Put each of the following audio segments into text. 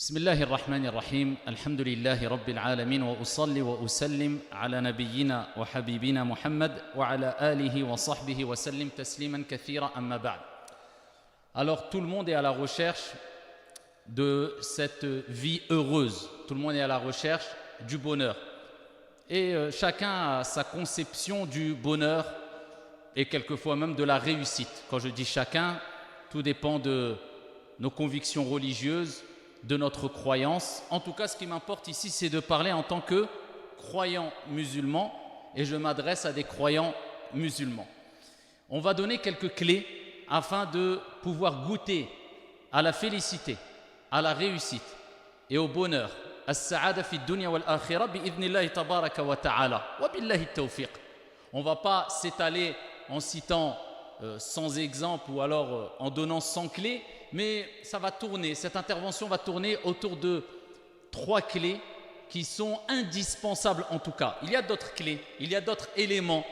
بسم الله الرحمن الرحيم الحمد لله رب العالمين وأصلي وأسلم على نبينا وحبيبنا محمد وعلى آله وصحبه وسلم تسليما كثيرا أما بعد. Alors tout le monde est à la recherche de cette vie heureuse, tout le monde est à la recherche du bonheur et chacun a sa conception du bonheur et quelquefois même de la réussite. Quand je dis chacun, tout dépend de nos convictions religieuses, de notre croyance. En tout cas, ce qui m'importe ici, c'est de parler en tant que croyant musulman et je m'adresse à des croyants musulmans. On va donner quelques clés afin de pouvoir goûter à la félicité, à la réussite et au bonheur. As-sa'ada fi dunya wal akhirah bi'idhnillahi tabaraka wa ta'ala wa billahi tawfiq. On ne va pas s'étaler en citant sans exemple ou alors en donnant 100 clés, mais ça va tourner, cette intervention va tourner autour de 3 clés qui sont indispensables en tout cas. Il y a d'autres clés, il y a d'autres éléments,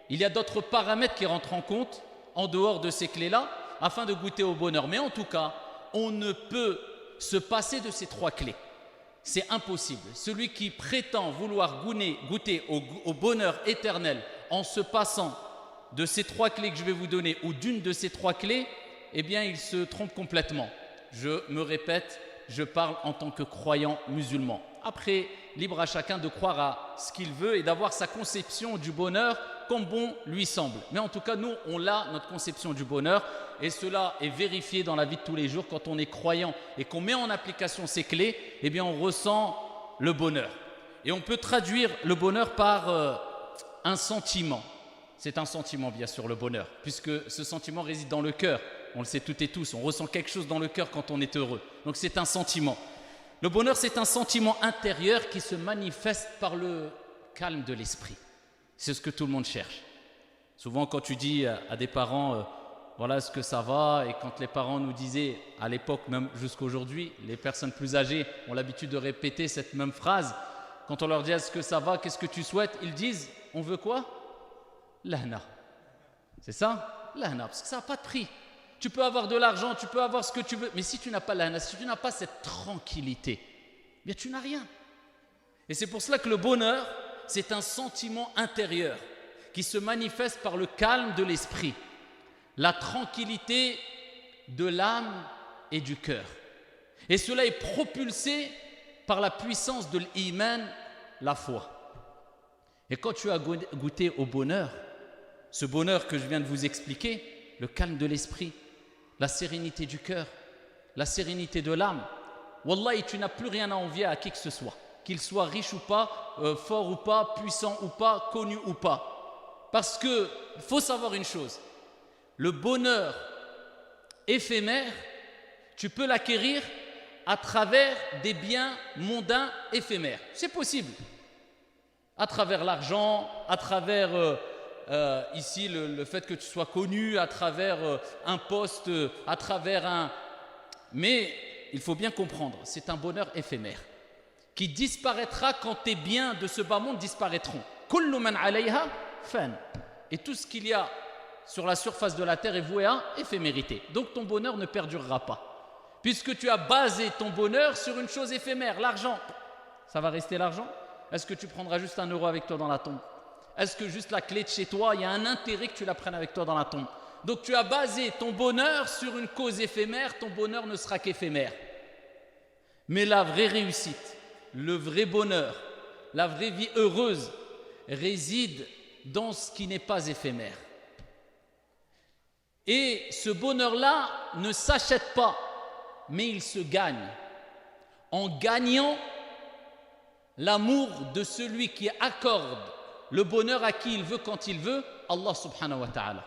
il y a d'autres paramètres qui rentrent en compte en dehors de ces clés-là afin de goûter au bonheur. Mais en tout cas, on ne peut se passer de ces 3 clés. C'est impossible. Celui qui prétend vouloir goûter au bonheur éternel en se passant de ces 3 clés que je vais vous donner ou d'une de ces 3 clés, eh bien il se trompe complètement. Je me répète, je parle en tant que croyant musulman. Après, libre à chacun de croire à ce qu'il veut et d'avoir sa conception du bonheur comme bon lui semble. Mais en tout cas, nous, on a notre conception du bonheur et cela est vérifié dans la vie de tous les jours. Quand on est croyant et qu'on met en application ces clés, eh bien on ressent le bonheur. Et on peut traduire le bonheur par un sentiment. C'est un sentiment, bien sûr, le bonheur, puisque ce sentiment réside dans le cœur. On le sait toutes et tous, on ressent quelque chose dans le cœur quand on est heureux. Donc c'est un sentiment. Le bonheur, c'est un sentiment intérieur qui se manifeste par le calme de l'esprit. C'est ce que tout le monde cherche. Souvent, quand tu dis à des parents, voilà ce que ça va, et quand les parents nous disaient, à l'époque, même jusqu'à aujourd'hui, les personnes plus âgées ont l'habitude de répéter cette même phrase. Quand on leur dit, est-ce que ça va, qu'est-ce que tu souhaites? Ils disent, on veut quoi? L'ahna. C'est ça? L'ahna, parce que ça n'a pas de prix. Tu peux avoir de l'argent, tu peux avoir ce que tu veux, mais si tu n'as pas l'ahna, si tu n'as pas cette tranquillité, eh bien tu n'as rien. Et c'est pour cela que le bonheur, c'est un sentiment intérieur qui se manifeste par le calme de l'esprit, la tranquillité de l'âme et du cœur. Et cela est propulsé par la puissance de l'iman, la foi. Et quand tu as goûté au bonheur, ce bonheur que je viens de vous expliquer, le calme de l'esprit, la sérénité du cœur, la sérénité de l'âme, wallahi, tu n'as plus rien à envier à qui que ce soit, qu'il soit riche ou pas, fort ou pas, puissant ou pas, connu ou pas. Parce qu'il faut savoir une chose, le bonheur éphémère, tu peux l'acquérir à travers des biens mondains éphémères. C'est possible. À travers l'argent, à travers ici le fait que tu sois connu, à travers un poste, à travers un... Mais il faut bien comprendre, c'est un bonheur éphémère qui disparaîtra quand tes biens de ce bas monde disparaîtront. Kullu man alayha fan. Et tout ce qu'il y a sur la surface de la terre est voué à éphémérité. Donc ton bonheur ne perdurera pas. Puisque tu as basé ton bonheur sur une chose éphémère, l'argent. Ça va rester l'argent? Est-ce que tu prendras juste 1 euro avec toi dans la tombe? Est-ce que juste la clé de chez toi, il y a un intérêt que tu la prennes avec toi dans la tombe? Donc tu as basé ton bonheur sur une cause éphémère, ton bonheur ne sera qu'éphémère. Mais la vraie réussite, le vrai bonheur, la vraie vie heureuse réside dans ce qui n'est pas éphémère. Et ce bonheur-là ne s'achète pas, mais il se gagne. En gagnant l'amour de celui qui accorde le bonheur à qui il veut quand il veut, Allah subhanahu wa ta'ala.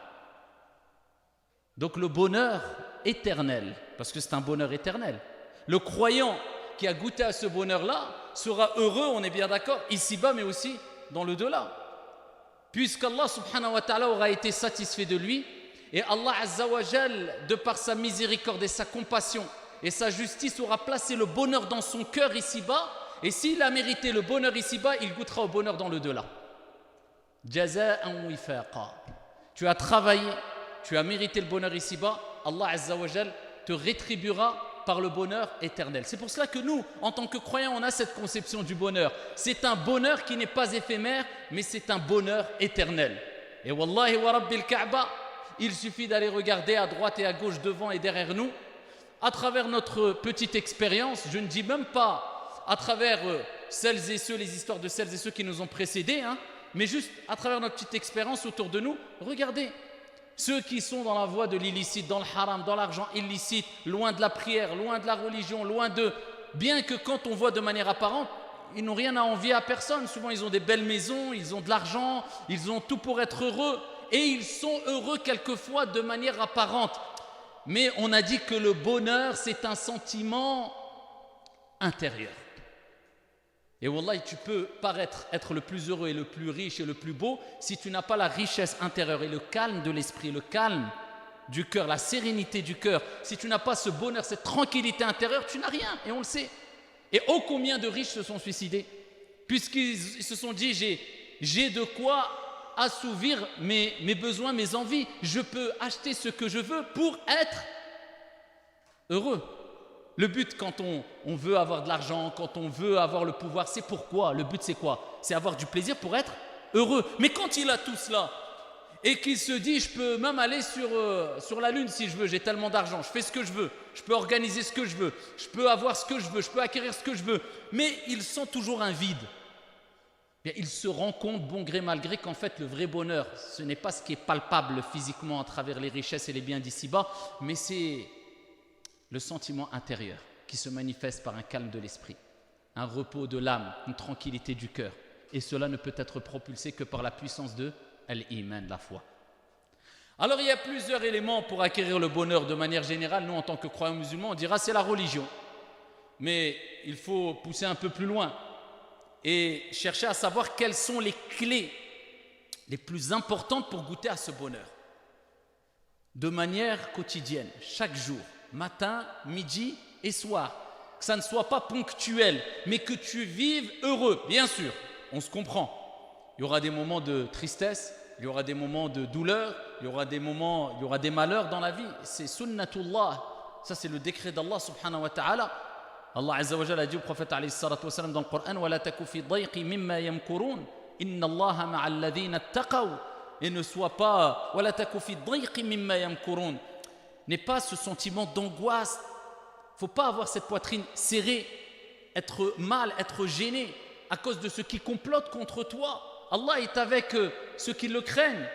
Donc le bonheur éternel, parce que c'est un bonheur éternel. Le croyant qui a goûté à ce bonheur-là sera heureux, on est bien d'accord, ici-bas mais aussi dans le delà. Puisqu'Allah subhanahu wa ta'ala aura été satisfait de lui et Allah azza wa jal, de par sa miséricorde et sa compassion et sa justice, aura placé le bonheur dans son cœur ici-bas. Et s'il a mérité le bonheur ici-bas, il goûtera au bonheur dans le delà. Jaza'an wifaqa. Tu as travaillé, tu as mérité le bonheur ici-bas, Allah Azza wa Jal te rétribuera par le bonheur éternel. C'est pour cela que nous, en tant que croyants, on a cette conception du bonheur. C'est un bonheur qui n'est pas éphémère, mais c'est un bonheur éternel. Et wallahi wa rabbil Kaaba, il suffit d'aller regarder à droite et à gauche, devant et derrière nous, à travers notre petite expérience, je ne dis même pas à travers celles et ceux, les histoires de celles et ceux qui nous ont précédés, mais juste à travers notre petite expérience autour de nous, regardez. Ceux qui sont dans la voie de l'illicite, dans le haram, dans l'argent illicite, loin de la prière, loin de la religion, loin de... Bien que quand on voit de manière apparente, ils n'ont rien à envier à personne. Souvent, ils ont des belles maisons, ils ont de l'argent, ils ont tout pour être heureux. Et ils sont heureux quelquefois de manière apparente. Mais on a dit que le bonheur, c'est un sentiment intérieur. Et wallahi, tu peux paraître être le plus heureux et le plus riche et le plus beau si tu n'as pas la richesse intérieure et le calme de l'esprit, le calme du cœur, la sérénité du cœur. Si tu n'as pas ce bonheur, cette tranquillité intérieure, tu n'as rien, et on le sait. Et ô combien de riches se sont suicidés, puisqu'ils se sont dit, j'ai de quoi assouvir mes besoins, mes envies. Je peux acheter ce que je veux pour être heureux. Le but quand on veut avoir de l'argent, quand on veut avoir le pouvoir, c'est pourquoi? Le but c'est quoi? C'est avoir du plaisir pour être heureux. Mais quand il a tout cela et qu'il se dit je peux même aller sur la lune si je veux, j'ai tellement d'argent, je fais ce que je veux, je peux organiser ce que je veux, je peux avoir ce que je veux, je peux acquérir ce que je veux, mais il sent toujours un vide. Bien, il se rend compte, bon gré mal gré, qu'en fait le vrai bonheur, ce n'est pas ce qui est palpable physiquement à travers les richesses et les biens d'ici-bas, mais c'est le sentiment intérieur qui se manifeste par un calme de l'esprit, un repos de l'âme, une tranquillité du cœur. Et cela ne peut être propulsé que par la puissance de l'iman, la foi. Alors il y a plusieurs éléments pour acquérir le bonheur de manière générale. Nous, en tant que croyants musulmans, on dira c'est la religion. Mais il faut pousser un peu plus loin et chercher à savoir quelles sont les clés les plus importantes pour goûter à ce bonheur. De manière quotidienne, chaque jour. Matin, midi et soir. Que ça ne soit pas ponctuel, mais que tu vives heureux. Bien sûr, on se comprend. Il y aura des moments de tristesse, il y aura des moments de douleur, il y aura des malheurs dans la vie. C'est sunnatullah. Ça, c'est le décret d'Allah subhanahu wa ta'ala. Allah azza wa jalla a dit au prophète alayhi salatu wa salam dans le Coran wa la taku fi dayqi mimma yamkurun inna Allaha ma'a alladhina attaqaw. Et ne sois pas wa la taku fi dayqi mimma yamkurun. N'est pas ce sentiment d'angoisse. Il ne faut pas avoir cette poitrine serrée, être mal, être gêné à cause de ceux qui complotent contre toi. Allah est avec ceux qui le craignent.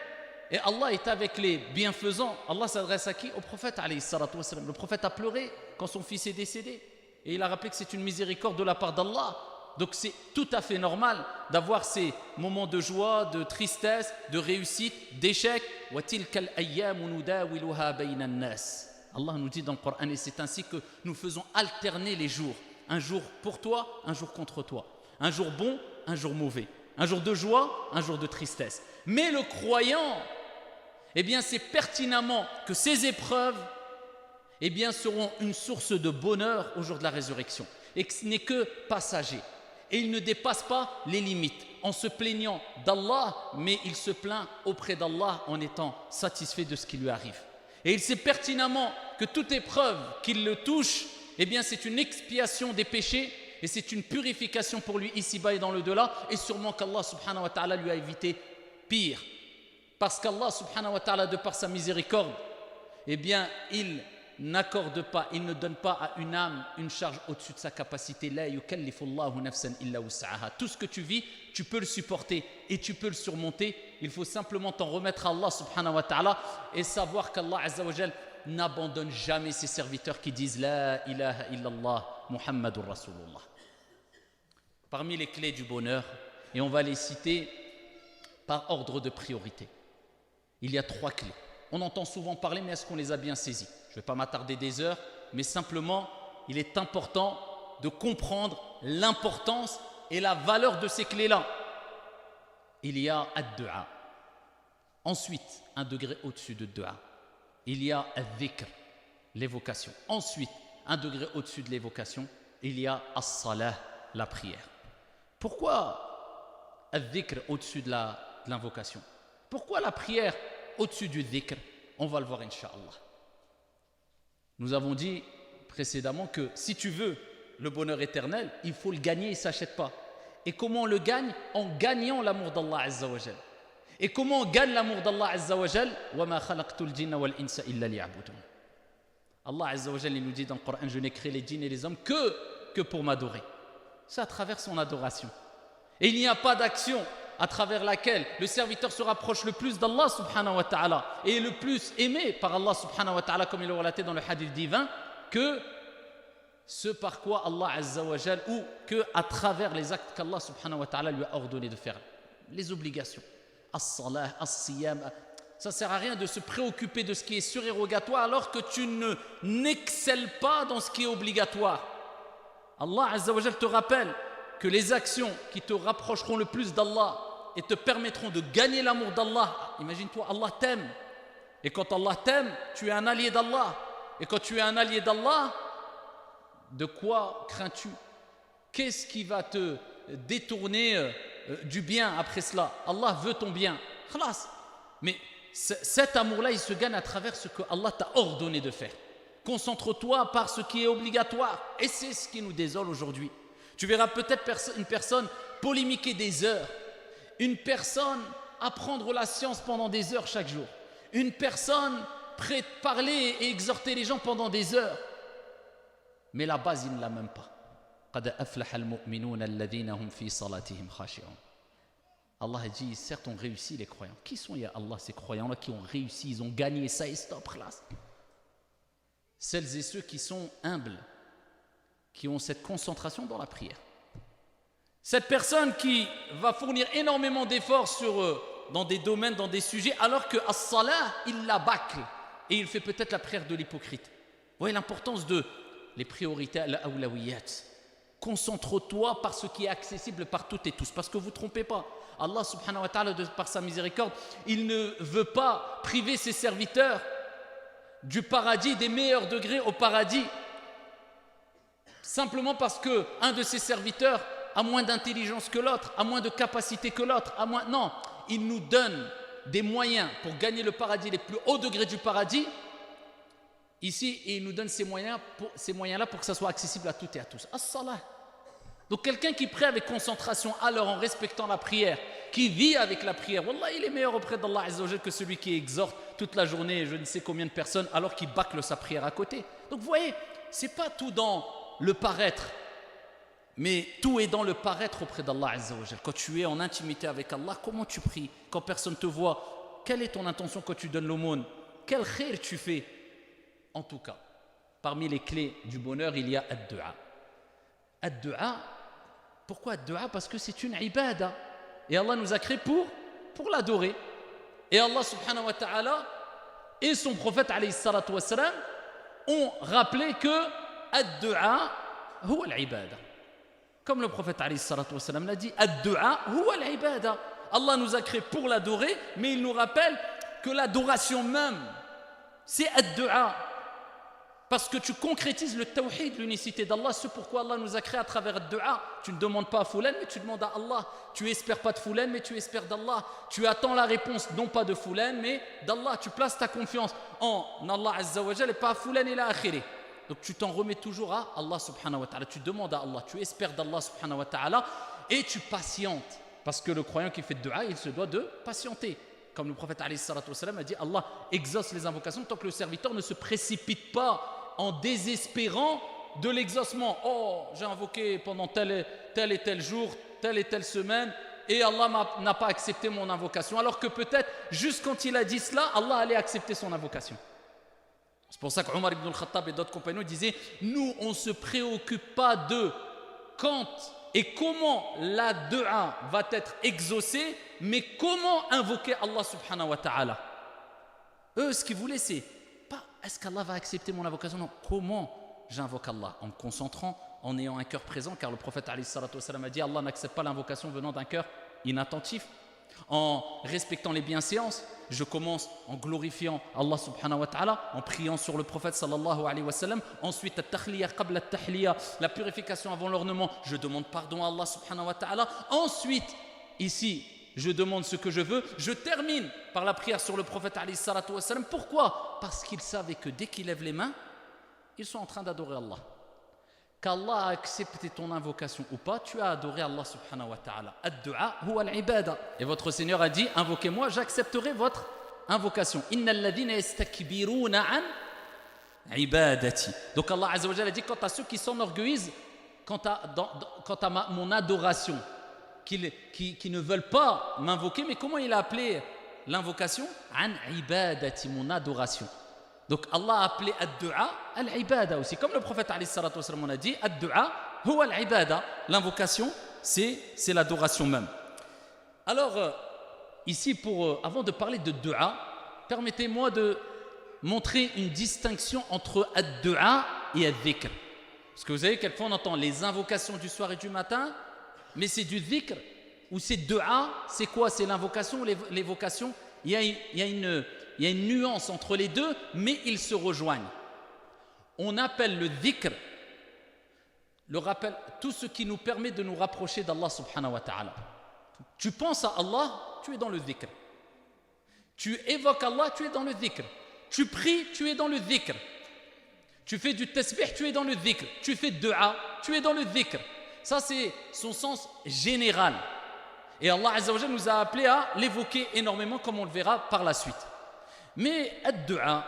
Et Allah est avec les bienfaisants. Allah s'adresse à qui? Au prophète alayhi salatu wa salam. Le prophète a pleuré quand son fils est décédé. Et il a rappelé que c'est une miséricorde de la part d'Allah. Donc c'est tout à fait normal d'avoir ces moments de joie, de tristesse, de réussite, d'échec. Allah nous dit dans le Coran, et c'est ainsi que nous faisons alterner les jours. Un jour pour toi, un jour contre toi. Un jour bon, un jour mauvais. Un jour de joie, un jour de tristesse. Mais le croyant, eh bien c'est pertinemment que ces épreuves seront une source de bonheur au jour de la résurrection. Et que ce n'est que passager. Et il ne dépasse pas les limites en se plaignant d'Allah, mais il se plaint auprès d'Allah en étant satisfait de ce qui lui arrive. Et il sait pertinemment que toute épreuve qui le touche, c'est une expiation des péchés et c'est une purification pour lui ici-bas et dans le delà, et sûrement qu'Allah subhanahu wa ta'ala lui a évité pire. Parce qu'Allah subhanahu wa ta'ala, de par sa miséricorde, il n'accorde pas, il ne donne pas à une âme une charge au-dessus de sa capacité. La yukallifullahu nafsan illa wus'aha. Tout ce que tu vis, tu peux le supporter et tu peux le surmonter. Il faut simplement t'en remettre à Allah subhanahu wa ta'ala et savoir qu'Allah azza wa jal n'abandonne jamais ses serviteurs qui disent La ilaha illallah Muhammadur Rasulullah. Parmi les clés du bonheur, et on va les citer par ordre de priorité, il y a 3 clés. On entend souvent parler, mais est-ce qu'on les a bien saisies? Je ne vais pas m'attarder des heures, mais simplement, il est important de comprendre l'importance et la valeur de ces clés-là. Il y a ad-du'a. Ensuite, un degré au-dessus de du'a, il y a ad-dhikr, l'évocation. Ensuite, un degré au-dessus de l'évocation, il y a as-salah, la prière. Pourquoi ad-dhikr au-dessus de l'invocation? Pourquoi la prière au-dessus du dhikr? On va le voir, incha'Allah. Nous avons dit précédemment que si tu veux le bonheur éternel, il faut le gagner, il ne s'achète pas. Et comment on le gagne? En gagnant l'amour d'Allah Azza wa Jal. Et comment on gagne l'amour d'Allah Azza wa Jal? وَمَا خَلَقْتُ الْجِنَّ وَالْإِنسَ إِلَّا لِيَعْبُدُونَ. Allah Azza wa Jal, il nous dit dans le Coran, je n'ai créé les djinns et les hommes que pour m'adorer. C'est à travers son adoration. Et il n'y a pas d'action à travers laquelle le serviteur se rapproche le plus d'Allah subhanahu wa ta'ala et est le plus aimé par Allah subhanahu wa ta'ala, comme il est relaté dans le hadith divin, que ce par quoi Allah Azza wa Jal, ou que à travers les actes qu'Allah subhanahu wa ta'ala lui a ordonné de faire, les obligations, as-salah, as-siyam. Ça ne sert à rien de se préoccuper de ce qui est surérogatoire alors que tu n'excelles pas dans ce qui est obligatoire. Allah Azza wa Jal te rappelle que les actions qui te rapprocheront le plus d'Allah et te permettront de gagner l'amour d'Allah, imagine-toi, Allah t'aime. Et quand Allah t'aime, tu es un allié d'Allah. Et quand tu es un allié d'Allah, de quoi crains-tu? Qu'est-ce qui va te détourner du bien après cela? Allah veut ton bien. Khalas. Mais cet amour-là, il se gagne à travers ce que Allah t'a ordonné de faire. Concentre-toi par ce qui est obligatoire. Et c'est ce qui nous désole aujourd'hui. Tu verras peut-être une personne polémiquer des heures, une personne apprendre la science pendant des heures chaque jour, une personne prête à parler et exhorter les gens pendant des heures. Mais la base, il ne l'a même pas. قَدْ أَفْلَحَ الْمُؤْمِنُونَ الَّذِينَ هُمْ فِي صَلَاتِهِمْ خَاشِعُونَ. Allah dit, certes, ont réussi les croyants. Qui sont, ya Allah, ces croyants-là qui ont réussi, ils ont gagné ça et stop, classe. Celles et ceux qui sont humbles, qui ont cette concentration dans la prière. Cette personne qui va fournir énormément d'efforts dans des domaines, dans des sujets, alors que as-salah, il la bâcle et il fait peut-être la prière de l'hypocrite. Vous voyez l'importance de les priorités, al-awlawiyat. Concentre-toi par ce qui est accessible par toutes et tous, parce que vous ne trompez pas. Allah subhanahu wa ta'ala, par sa miséricorde, il ne veut pas priver ses serviteurs du paradis, des meilleurs degrés au paradis, simplement parce qu'un de ses serviteurs a moins d'intelligence que l'autre, a moins de capacité que l'autre, non, il nous donne des moyens pour gagner le paradis, les plus hauts degrés du paradis, ici, et il nous donne ces moyens-là pour que ça soit accessible à toutes et à tous. As-salah. Donc quelqu'un qui prie avec concentration, alors en respectant la prière, qui vit avec la prière, wallah, il est meilleur auprès d'Allah Azza wa Jal que celui qui exhorte toute la journée je ne sais combien de personnes alors qu'il bâcle sa prière à côté. Donc vous voyez, c'est pas tout dans le paraître, mais tout est dans le paraître auprès d'Allah Azza wa Jal. Quand tu es en intimité avec Allah, comment tu pries? Quand personne te voit, quelle est ton intention quand tu donnes l'aumône? Quel khair tu fais? En tout cas, parmi les clés du bonheur, il y a ad-du'a. Ad-du'a, pourquoi ad-du'a? Parce que c'est une ibada. Et Allah nous a créés pour l'adorer. Et Allah subhanahu wa ta'ala et son prophète alayhi salatu wa salam ont rappelé que ad-du'a huwa al-ibada. Comme le prophète alayhi salatu wa salam l'a dit, ad-du'a huwa al-ibada. Allah nous a créés pour l'adorer, mais il nous rappelle que l'adoration même, c'est ad-du'a. Parce que tu concrétises le tawhid, l'unicité d'Allah, ce pourquoi Allah nous a créés à travers le dua. Tu ne demandes pas à Foulan, mais tu demandes à Allah. Tu espères pas de Foulan, mais tu espères d'Allah. Tu attends la réponse, non pas de Foulan, mais d'Allah. Tu places ta confiance en Allah Azza wa Jal et pas à Foulan et la akhiri. Donc tu t'en remets toujours à Allah subhanahu wa ta'ala. Tu demandes à Allah, tu espères d'Allah subhanahu wa ta'ala et tu patientes. Parce que le croyant qui fait le dua, il se doit de patienter. Comme le prophète alayhi salatu wa salam a dit, Allah exauce les invocations tant que le serviteur ne se précipite pas en désespérant de l'exaucement. Oh, j'ai invoqué pendant tel et tel jour, telle et telle semaine, et Allah n'a pas accepté mon invocation. Alors que peut-être, juste quand il a dit cela, Allah allait accepter son invocation. C'est pour ça qu'Omar ibn al-Khattab et d'autres compagnons disaient, nous, on ne se préoccupe pas de quand et comment la dua va être exaucée, mais comment invoquer Allah subhanahu wa ta'ala. Eux, ce qu'ils voulaient, c'est est-ce qu'Allah va accepter mon invocation? Non. Comment j'invoque Allah? En me concentrant, en ayant un cœur présent, car le prophète alayhi salatu wa salam a dit Allah n'accepte pas l'invocation venant d'un cœur inattentif. En respectant les bienséances, je commence en glorifiant Allah subhanahu wa ta'ala, en priant sur le prophète sallallahu alayhi wa sallam. Ensuite, at-takhliya qabla at-tahliya, la purification avant l'ornement, je demande pardon à Allah subhanahu wa ta'ala. Ensuite, ici, je demande ce que je veux, je termine par la prière sur le prophète alayhi salatu wa salam. Pourquoi? Parce qu'il savait que dès qu'il lève les mains, ils sont en train d'adorer Allah. Qu'Allah a accepté ton invocation ou pas, tu as adoré Allah subhanahu wa ta'ala. Ad-du'a huwa al-ibada. Et votre Seigneur a dit, invoquez-moi, j'accepterai votre invocation. Innal ladhina yastakbiruna an ibadati. Donc Allah azza wa jalla a dit, quant à ceux qui s'enorgueillissent, quant à mon adoration, qui ne veulent pas m'invoquer, mais comment il a appelé l'invocation? An ibadati, mon adoration. Donc Allah a appelé ad-du'a al-ibada aussi. Comme le prophète alayhi salatu wa sallam a dit, ad-du'a huwa al-ibada. L'invocation, c'est l'adoration même. Alors, ici, avant de parler de du'a, permettez-moi de montrer une distinction entre ad-du'a et ad-dhikr. Parce que vous savez, quelquefois on entend les invocations du soir et du matin, mais c'est du dhikr ou c'est du'a. C'est quoi? C'est l'invocation ou l'évocation? Il y a une nuance entre les deux, mais ils se rejoignent. On appelle le dhikr, le rappel, tout ce qui nous permet de nous rapprocher d'Allah subhanahu wa ta'ala. Tu penses à Allah, tu es dans le dhikr. Tu évoques Allah, tu es dans le dhikr. Tu pries, tu es dans le dhikr. Tu fais du tasbih, tu es dans le dhikr. Tu fais du'a, tu es dans le dhikr. Ça, c'est son sens général. Et Allah azza wa jalla nous a appelés à l'évoquer énormément, comme on le verra par la suite. Mais ad-du'a,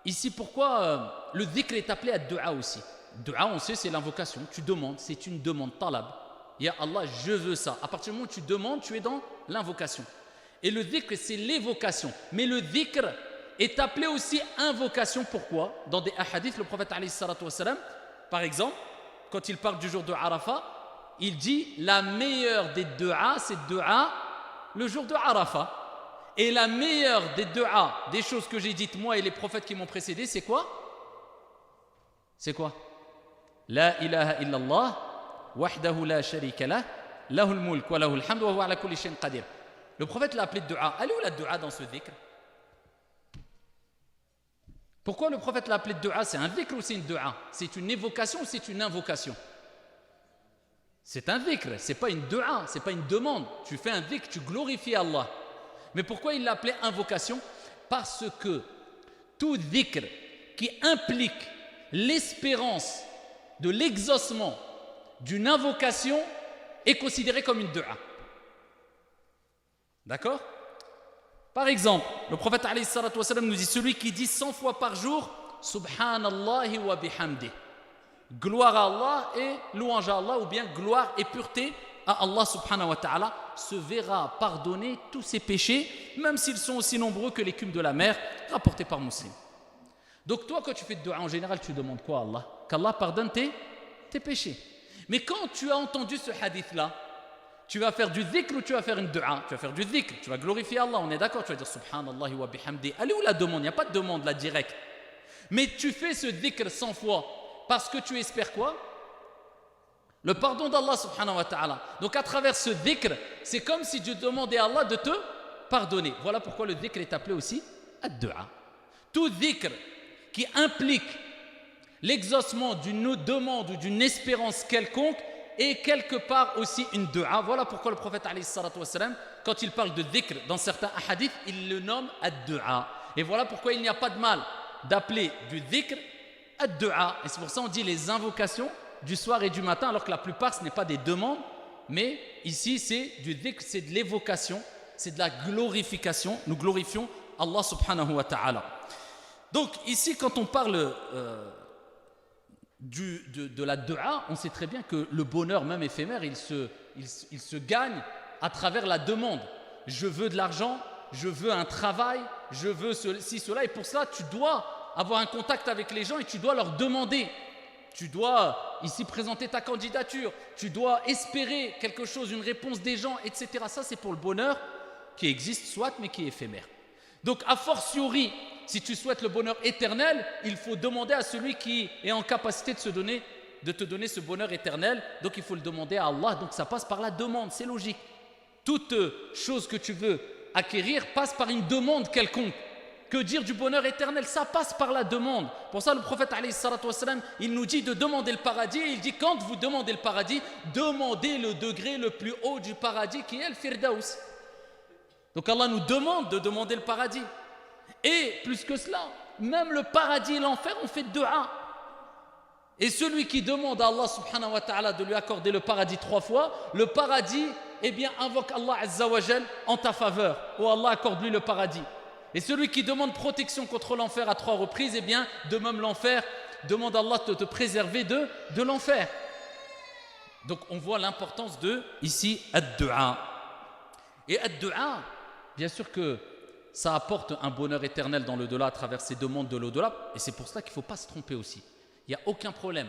ici pourquoi le dhikr est appelé ad-du'a aussi? Du'a, on sait, c'est l'invocation, tu demandes, c'est une demande, talab. Ya Allah, je veux ça. À partir du moment où tu demandes, tu es dans l'invocation. Et le dhikr, c'est l'évocation. Mais le dhikr est appelé aussi invocation. Pourquoi? Dans des hadiths, le prophète alayhi salatu wa salam, par exemple, quand il parle du jour de Arafat, il dit la meilleure des du'a, c'est du'a le jour de Arafat. Et la meilleure des du'a, des choses que j'ai dites moi et les prophètes qui m'ont précédé, c'est quoi? C'est quoi? La ilaha illallah, wahdahu la sharika lah, lahul mulk wa lahul hamd wa huwa ala kulli shay'in qadir. Le prophète l'a appelé du'a. Elle est où la du'a dans ce dhikr? Pourquoi le prophète l'a appelé du'a? C'est un dhikr ou c'est une du'a? C'est une évocation ou c'est une invocation? C'est un dhikr, c'est pas une du'a, c'est pas une demande. Tu fais un dhikr, tu glorifies Allah. Mais pourquoi il l'a appelé invocation? Parce que tout dhikr qui implique l'espérance de l'exaucement d'une invocation est considéré comme une du'a. D'accord? Par exemple, le prophète alayhi salatu wa sallam nous dit, celui qui dit 100 fois par jour Subhanallahi wa bihamdih, gloire à Allah et louange à Allah, ou bien gloire et pureté à Allah subhanahu wa ta'ala, se verra pardonner tous ses péchés, même s'ils sont aussi nombreux que l'écume de la mer, rapporté par Muslim. Donc toi, quand tu fais de dua en général, tu demandes quoi à Allah? Qu'Allah pardonne tes péchés. Mais quand tu as entendu ce hadith-là, tu vas faire du dhikr ou tu vas faire une dua? Tu vas faire du dhikr, tu vas glorifier Allah, on est d'accord? Tu vas dire Subhanallahi wa bihamdi. Elle est où la demande? Il n'y a pas de demande là directe. Mais tu fais ce dhikr 100 fois parce que tu espères quoi? Le pardon d'Allah subhanahu wa ta'ala. Donc à travers ce dhikr, c'est comme si tu demandais à Allah de te pardonner. Voilà pourquoi le dhikr est appelé aussi ad-du'a. Tout dhikr qui implique l'exaucement d'une demande ou d'une espérance quelconque est quelque part aussi une du'a. Voilà pourquoi le prophète alayhi salatu wa salam, quand il parle de dhikr dans certains hadiths, il le nomme ad-du'a. Et voilà pourquoi il n'y a pas de mal d'appeler du dhikr ad-du'a. Et c'est pour ça qu'on dit les invocations du soir et du matin, alors que la plupart ce n'est pas des demandes, mais ici c'est du dhikr, c'est de l'évocation, c'est de la glorification. Nous glorifions Allah subhanahu wa ta'ala. Donc ici quand on parle de la du'a, on sait très bien que le bonheur même éphémère, il se gagne à travers la demande. Je veux de l'argent, je veux un travail, je veux ceci, cela, et pour cela tu dois avoir un contact avec les gens et tu dois leur demander. Tu dois ici présenter ta candidature, tu dois espérer quelque chose, une réponse des gens, etc. Ça, c'est pour le bonheur qui existe, soit, mais qui est éphémère. Donc, a fortiori, si tu souhaites le bonheur éternel, il faut demander à celui qui est en capacité de te donner ce bonheur éternel. Donc, il faut le demander à Allah. Donc, ça passe par la demande, c'est logique. Toute chose que tu veux acquérir passe par une demande quelconque. Que dire du bonheur éternel? Ça passe par la demande. Pour ça, le prophète, alayhi salatu wa salam, il nous dit de demander le paradis. Et il dit, quand vous demandez le paradis, demandez le degré le plus haut du paradis, qui est le firdaus. Donc Allah nous demande de demander le paradis. Et plus que cela, même le paradis et l'enfer, on fait dua. Et celui qui demande à Allah subhanahu wa ta'ala de lui accorder le paradis 3 fois, le paradis, eh bien, invoque Allah azza wa jal en ta faveur. Oh Allah, accorde-lui le paradis. Et celui qui demande protection contre l'enfer à 3 reprises, eh bien, de même l'enfer, demande à Allah de te préserver de l'enfer. Donc, on voit l'importance de, ici, ad-du'a. Et ad-du'a, bien sûr que ça apporte un bonheur éternel dans l'au-delà à travers ces demandes de l'au-delà. Et c'est pour cela qu'il ne faut pas se tromper aussi. Il n'y a aucun problème.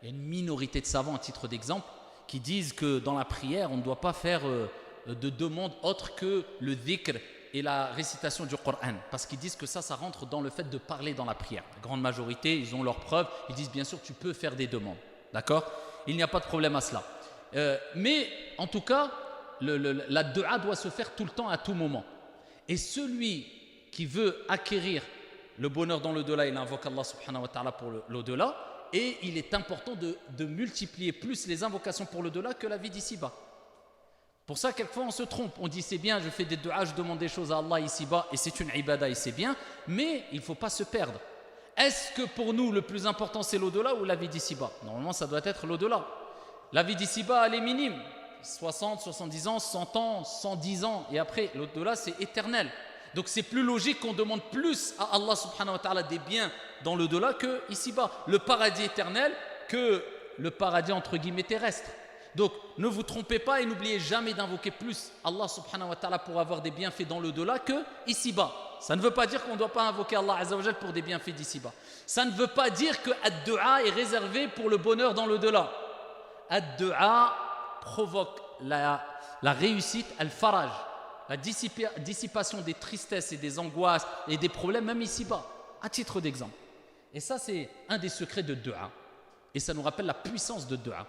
Il y a une minorité de savants, à titre d'exemple, qui disent que dans la prière, on ne doit pas faire de demandes autres que le dhikr et la récitation du Coran. Parce qu'ils disent que ça rentre dans le fait de parler dans la prière. La grande majorité, ils ont leurs preuves. Ils disent bien sûr, tu peux faire des demandes. D'accord ? Il n'y a pas de problème à cela. Mais en tout cas, la dua doit se faire tout le temps, à tout moment. Et celui qui veut acquérir le bonheur dans l'au-delà, il invoque Allah subhanahu wa ta'ala pour l'au-delà. Et il est important de multiplier plus les invocations pour l'au-delà que la vie d'ici-bas. Pour ça, quelquefois, on se trompe. On dit, c'est bien, je fais des duas, je demande des choses à Allah ici-bas, et c'est une ibada, et c'est bien. Mais il ne faut pas se perdre. Est-ce que pour nous, le plus important, c'est l'au-delà ou la vie d'ici-bas? Normalement, ça doit être l'au-delà. La vie d'ici-bas, elle est minime. 60, 70 ans, 100 ans, 110 ans. Et après, l'au-delà, c'est éternel. Donc c'est plus logique qu'on demande plus à Allah subhanahu wa ta'ala des biens dans l'au-delà que ici-bas. Le paradis éternel que le paradis entre guillemets terrestre. Donc ne vous trompez pas et n'oubliez jamais d'invoquer plus Allah subhanahu wa ta'ala pour avoir des bienfaits dans l'au-delà que ici-bas. Ça ne veut pas dire qu'on ne doit pas invoquer Allah azza wa jal pour des bienfaits d'ici-bas. Ça ne veut pas dire que ad-du'a est réservé pour le bonheur dans l'au-delà. Ad-du'a provoque la réussite, al-faraj, la dissipation des tristesses et des angoisses et des problèmes même ici-bas, à titre d'exemple. Et ça, c'est un des secrets de dua. Et ça nous rappelle la puissance de dua.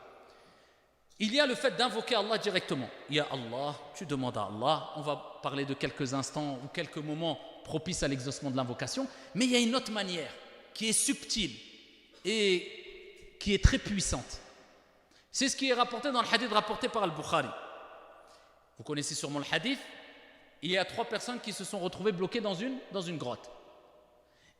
Il y a le fait d'invoquer Allah directement. Il y a Allah, tu demandes à Allah. On va parler de quelques instants ou quelques moments propices à l'exaucement de l'invocation. Mais il y a une autre manière qui est subtile et qui est très puissante. C'est ce qui est rapporté dans le hadith rapporté par Al-Bukhari. Vous connaissez sûrement le hadith. Il y a 3 personnes qui se sont retrouvées bloquées dans une grotte.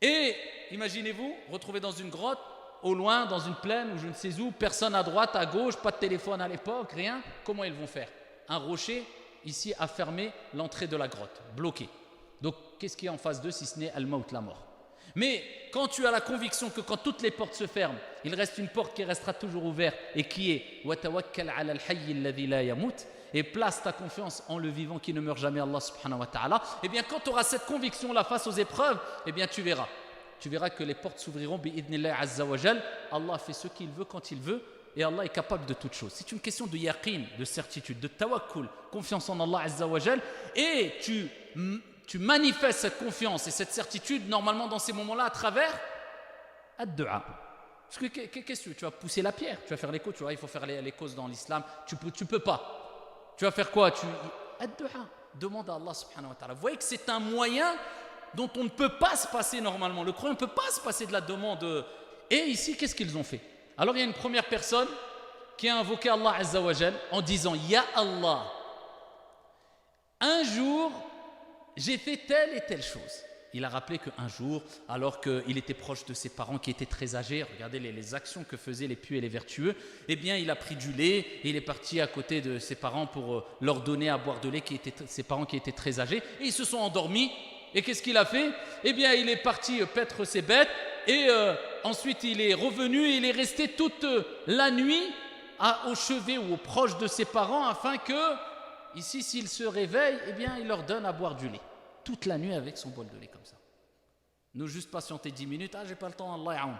Et imaginez-vous, retrouvées dans une grotte, au loin, dans une plaine ou je ne sais où, personne à droite, à gauche, pas de téléphone à l'époque, rien. Comment ils vont faire? Un rocher ici a fermé l'entrée de la grotte, bloqué. Donc qu'est-ce qu'il y a en face d'eux si ce n'est al-maut, la mort? Mais quand tu as la conviction que quand toutes les portes se ferment, il reste une porte qui restera toujours ouverte et qui est « Wa tawakkal ala al-hayy alladhi la yamut » et place ta confiance en le vivant qui ne meurt jamais, Allah subhanahu wa ta'ala, eh bien quand tu auras cette conviction-là face aux épreuves, eh bien tu verras que les portes s'ouvriront bi'idnillah azza wa jal. Allah fait ce qu'il veut quand il veut et Allah est capable de toutes choses. C'est une question de yaqin, de certitude, de tawakkul, confiance en Allah azza wa jal, et tu manifestes cette confiance et cette certitude normalement dans ces moments-là à travers ad-du'a. Parce que qu'est-ce que tu vas pousser la pierre, tu vas faire l'écho, tu vois, il faut faire les causes dans l'islam, tu peux pas. Tu vas faire quoi? Ad-du'a, demande à Allah subhanahu wa ta'ala. Vous voyez que c'est un moyen dont on ne peut pas se passer normalement. Le croyant ne peut pas se passer de la demande. Et ici, qu'est-ce qu'ils ont fait? Alors il y a une première personne qui a invoqué Allah azza wa jal en disant « Ya Allah, un jour, j'ai fait telle et telle chose. » Il a rappelé qu'un jour, alors qu'il était proche de ses parents qui étaient très âgés, regardez les actions que faisaient les pieux et les vertueux, eh bien il a pris du lait et il est parti à côté de ses parents pour leur donner à boire de lait, ses parents qui étaient très âgés, et ils se sont endormis. Et qu'est-ce qu'il a fait? Eh bien il est parti paître ses bêtes et ensuite il est revenu et il est resté toute la nuit au chevet ou au proche de ses parents afin que, ici s'ils se réveillent, eh bien il leur donne à boire du lait. Toute la nuit avec son bol de lait comme ça. Nous juste patienter 10 minutes, j'ai pas le temps, Allah ya'oun.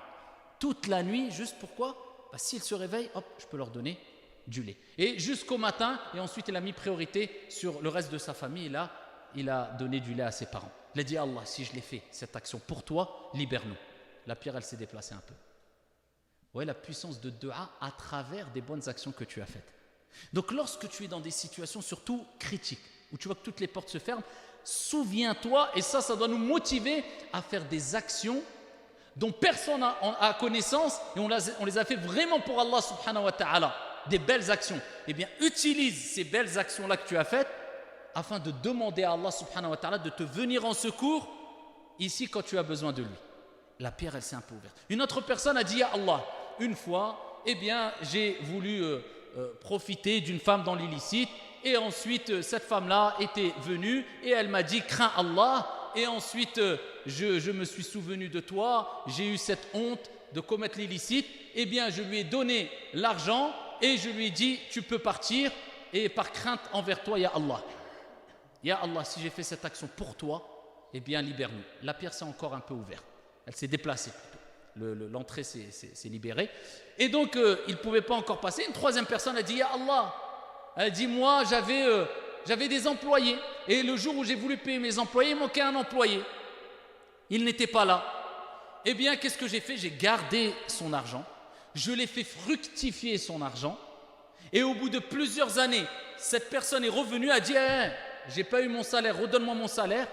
Toute la nuit, juste pourquoi? S'ils se réveillent, hop, je peux leur donner du lait. Et jusqu'au matin, et ensuite il a mis priorité sur le reste de sa famille, et là, il a donné du lait à ses parents. Il a dit, Allah, si je l'ai fait, cette action pour toi, libère-nous. La pierre, elle s'est déplacée un peu. Vous voyez la puissance de dua à travers des bonnes actions que tu as faites. Donc lorsque tu es dans des situations surtout critiques, où tu vois que toutes les portes se ferment, souviens-toi, et ça doit nous motiver à faire des actions dont personne n'a connaissance, et on les a fait vraiment pour Allah subhanahu wa ta'ala, des belles actions. Eh bien, utilise ces belles actions-là que tu as faites afin de demander à Allah subhanahu wa ta'ala de te venir en secours ici quand tu as besoin de lui. La pierre, elle s'est un peu ouverte. Une autre personne a dit, ya Allah, une fois, eh bien, j'ai voulu profiter d'une femme dans l'illicite. Et ensuite, cette femme-là était venue et elle m'a dit, crains Allah. Et ensuite, je me suis souvenu de toi, j'ai eu cette honte de commettre l'illicite. Eh bien, je lui ai donné l'argent et je lui ai dit, tu peux partir. Et par crainte envers toi, ya Allah. Ya Allah, si j'ai fait cette action pour toi, eh bien, libère-nous. La pierre s'est encore un peu ouverte. Elle s'est déplacée plutôt. L'entrée s'est libérée. Et donc, il ne pouvait pas encore passer. Une troisième personne a dit, ya Allah. Elle dit, moi, j'avais des employés. Et le jour où j'ai voulu payer mes employés, il manquait un employé. Il n'était pas là. Eh bien, qu'est-ce que j'ai fait? J'ai gardé son argent. Je l'ai fait fructifier son argent. Et au bout de plusieurs années, cette personne est revenue, a dit, j'ai pas eu mon salaire, redonne-moi mon salaire.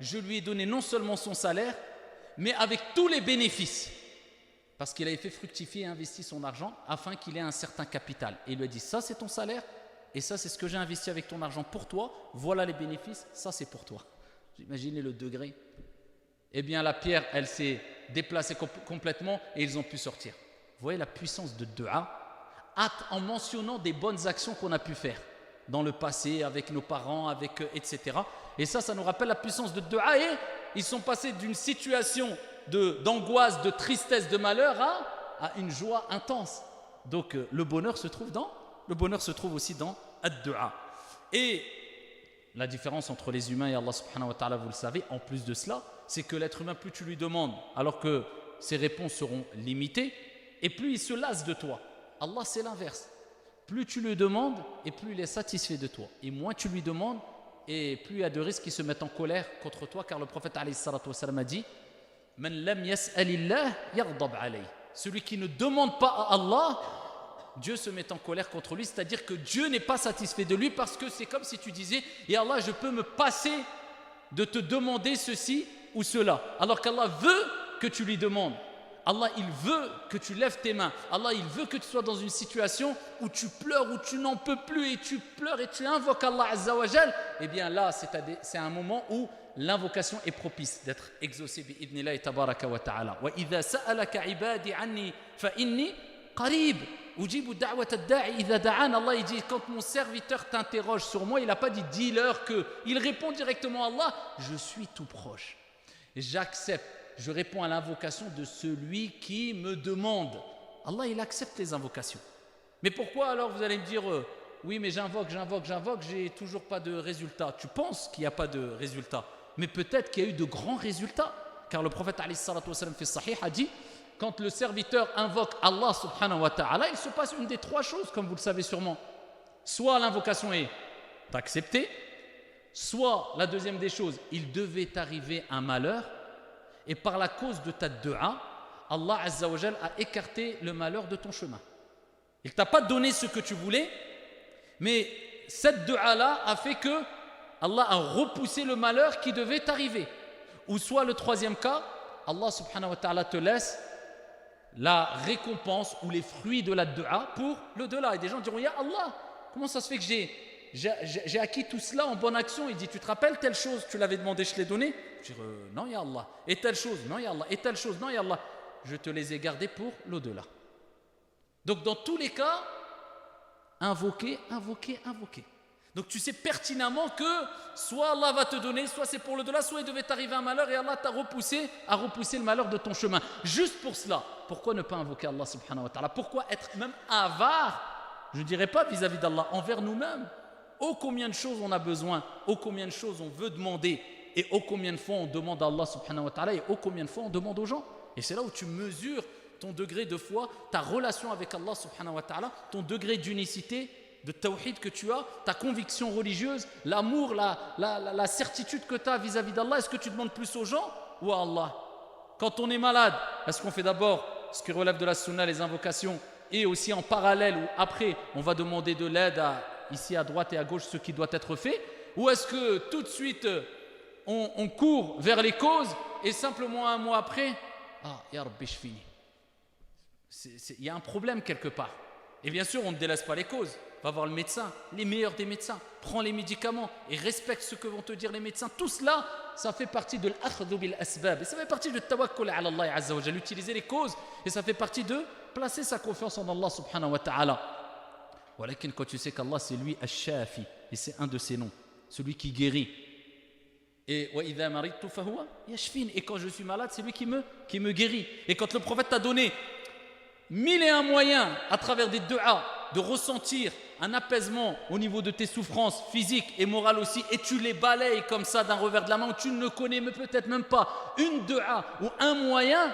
Je lui ai donné non seulement son salaire, mais avec tous les bénéfices. Parce qu'il avait fait fructifier et investi son argent afin qu'il ait un certain capital. Et il lui a dit, ça c'est ton salaire, et ça c'est ce que j'ai investi avec ton argent pour toi, voilà les bénéfices, ça c'est pour toi. Imaginez le degré. Eh bien la pierre, elle s'est déplacée complètement et ils ont pu sortir. Vous voyez la puissance de dua en mentionnant des bonnes actions qu'on a pu faire dans le passé, avec nos parents, etc. Et ça nous rappelle la puissance de dua. Et ils sont passés d'une situation d'angoisse, de tristesse, de malheur à une joie intense. Donc le bonheur se trouve aussi dans ad-dua. Et la différence entre les humains et Allah subhanahu wa ta'ala, vous le savez, en plus de cela, c'est que l'être humain, plus tu lui demandes, alors que ses réponses seront limitées, et plus il se lasse de toi. Allah, c'est l'inverse. Plus tu lui demandes, et plus il est satisfait de toi. Et moins tu lui demandes, et plus il y a de risques qu'il se mette en colère contre toi, car le prophète alayhi salatu wa sallam a dit, Man lam yas'alillah yaghdab alayh. Celui qui ne demande pas à Allah, Dieu se met en colère contre lui, c'est-à-dire que Dieu n'est pas satisfait de lui, parce que c'est comme si tu disais, et Allah, je peux me passer de te demander ceci ou cela, alors qu'Allah veut que tu lui demandes. Allah, il veut que tu lèves tes mains. Allah, il veut que tu sois dans une situation où tu pleures, où tu n'en peux plus, et tu pleures et tu invoques Allah Azza wa Jal. Eh bien là, c'est un moment où l'invocation est propice d'être exaucée bi'idnillahi tabaraka wa ta'ala. Wa idha sa'alaka ibadi anni fa inni qarib ujibu da'wata ad-da'i idha da'an. Allah, il dit, quand mon serviteur t'interroge sur moi, il n'a pas dit dis-leur que. Il répond directement à Allah, je suis tout proche. J'accepte. Je réponds à l'invocation de celui qui me demande. Allah, il accepte les invocations. Mais pourquoi alors vous allez me dire, oui, mais j'invoque, j'ai toujours pas de résultat. Tu penses qu'il n'y a pas de résultat, mais peut-être qu'il y a eu de grands résultats. Car le prophète alayhi salatu wa sallam fi sahih a dit, quand le serviteur invoque Allah subhanahu wa ta'ala, il se passe une des trois choses, comme vous le savez sûrement. Soit l'invocation est acceptée, soit la deuxième des choses, il devait arriver un malheur, et par la cause de ta dua, Allah Azza wa Jal a écarté le malheur de ton chemin. Il ne t'a pas donné ce que tu voulais, mais cette dua-là a fait que Allah a repoussé le malheur qui devait t'arriver. Ou soit le troisième cas, Allah subhanahu wa ta'ala te laisse la récompense ou les fruits de la dua pour le delà. Et des gens diront, ya Allah, comment ça se fait que j'ai acquis tout cela en bonne action? Il dit, tu te rappelles telle chose, tu l'avais demandé, je te l'ai donné? Je dis, non ya Allah. Et telle chose, non ya Allah. Et telle chose, non ya Allah. Je te les ai gardés pour l'au-delà. Donc dans tous les cas, invoquer. Donc tu sais pertinemment que soit Allah va te donner, soit c'est pour l'au-delà, soit il devait t'arriver un malheur et Allah a repoussé le malheur de ton chemin. Juste pour cela, pourquoi ne pas invoquer Allah subhanahu wa ta'ala? Pourquoi être même avare? Je ne dirais pas vis-à-vis d'Allah, envers nous-mêmes. Oh combien de choses on a besoin, oh combien de choses on veut demander, et oh combien de fois on demande à Allah subhanahu wa ta'ala, et oh combien de fois on demande aux gens. Et c'est là où tu mesures ton degré de foi, ta relation avec Allah subhanahu wa ta'ala, ton degré d'unicité, de tawhid que tu as, ta conviction religieuse, l'amour, la certitude que tu as vis-à-vis d'Allah. Est-ce que tu demandes plus aux gens ou à Allah? Quand on est malade, est-ce qu'on fait d'abord ce qui relève de la sunna, les invocations, et aussi en parallèle ou après on va demander de l'aide ici à droite et à gauche ce qui doit être fait? Ou est-ce que tout de suite on court vers les causes et simplement un mois après, ya Rabbi je finis? Il y a un problème quelque part. Et bien sûr on ne délaisse pas les causes. Va voir le médecin, les meilleurs des médecins, prends les médicaments et respecte ce que vont te dire les médecins. Tout cela, ça fait partie de l'akhdhu bil asbab, et ça fait partie de tawakkul ala Allah azza wa jalla, utiliser les causes, et ça fait partie de placer sa confiance en Allah subhanahu wa ta'ala. Voilà, quand tu sais qu'Allah c'est lui Ash-Shafi, et c'est un de ses noms, celui qui guérit. Et quand je suis malade, c'est lui qui me guérit. Et quand le prophète t'a donné 1001 moyens à travers des du'as de ressentir un apaisement au niveau de tes souffrances physiques et morales aussi, et tu les balayes comme ça d'un revers de la main, où tu ne connais peut-être même pas une du'a ou un moyen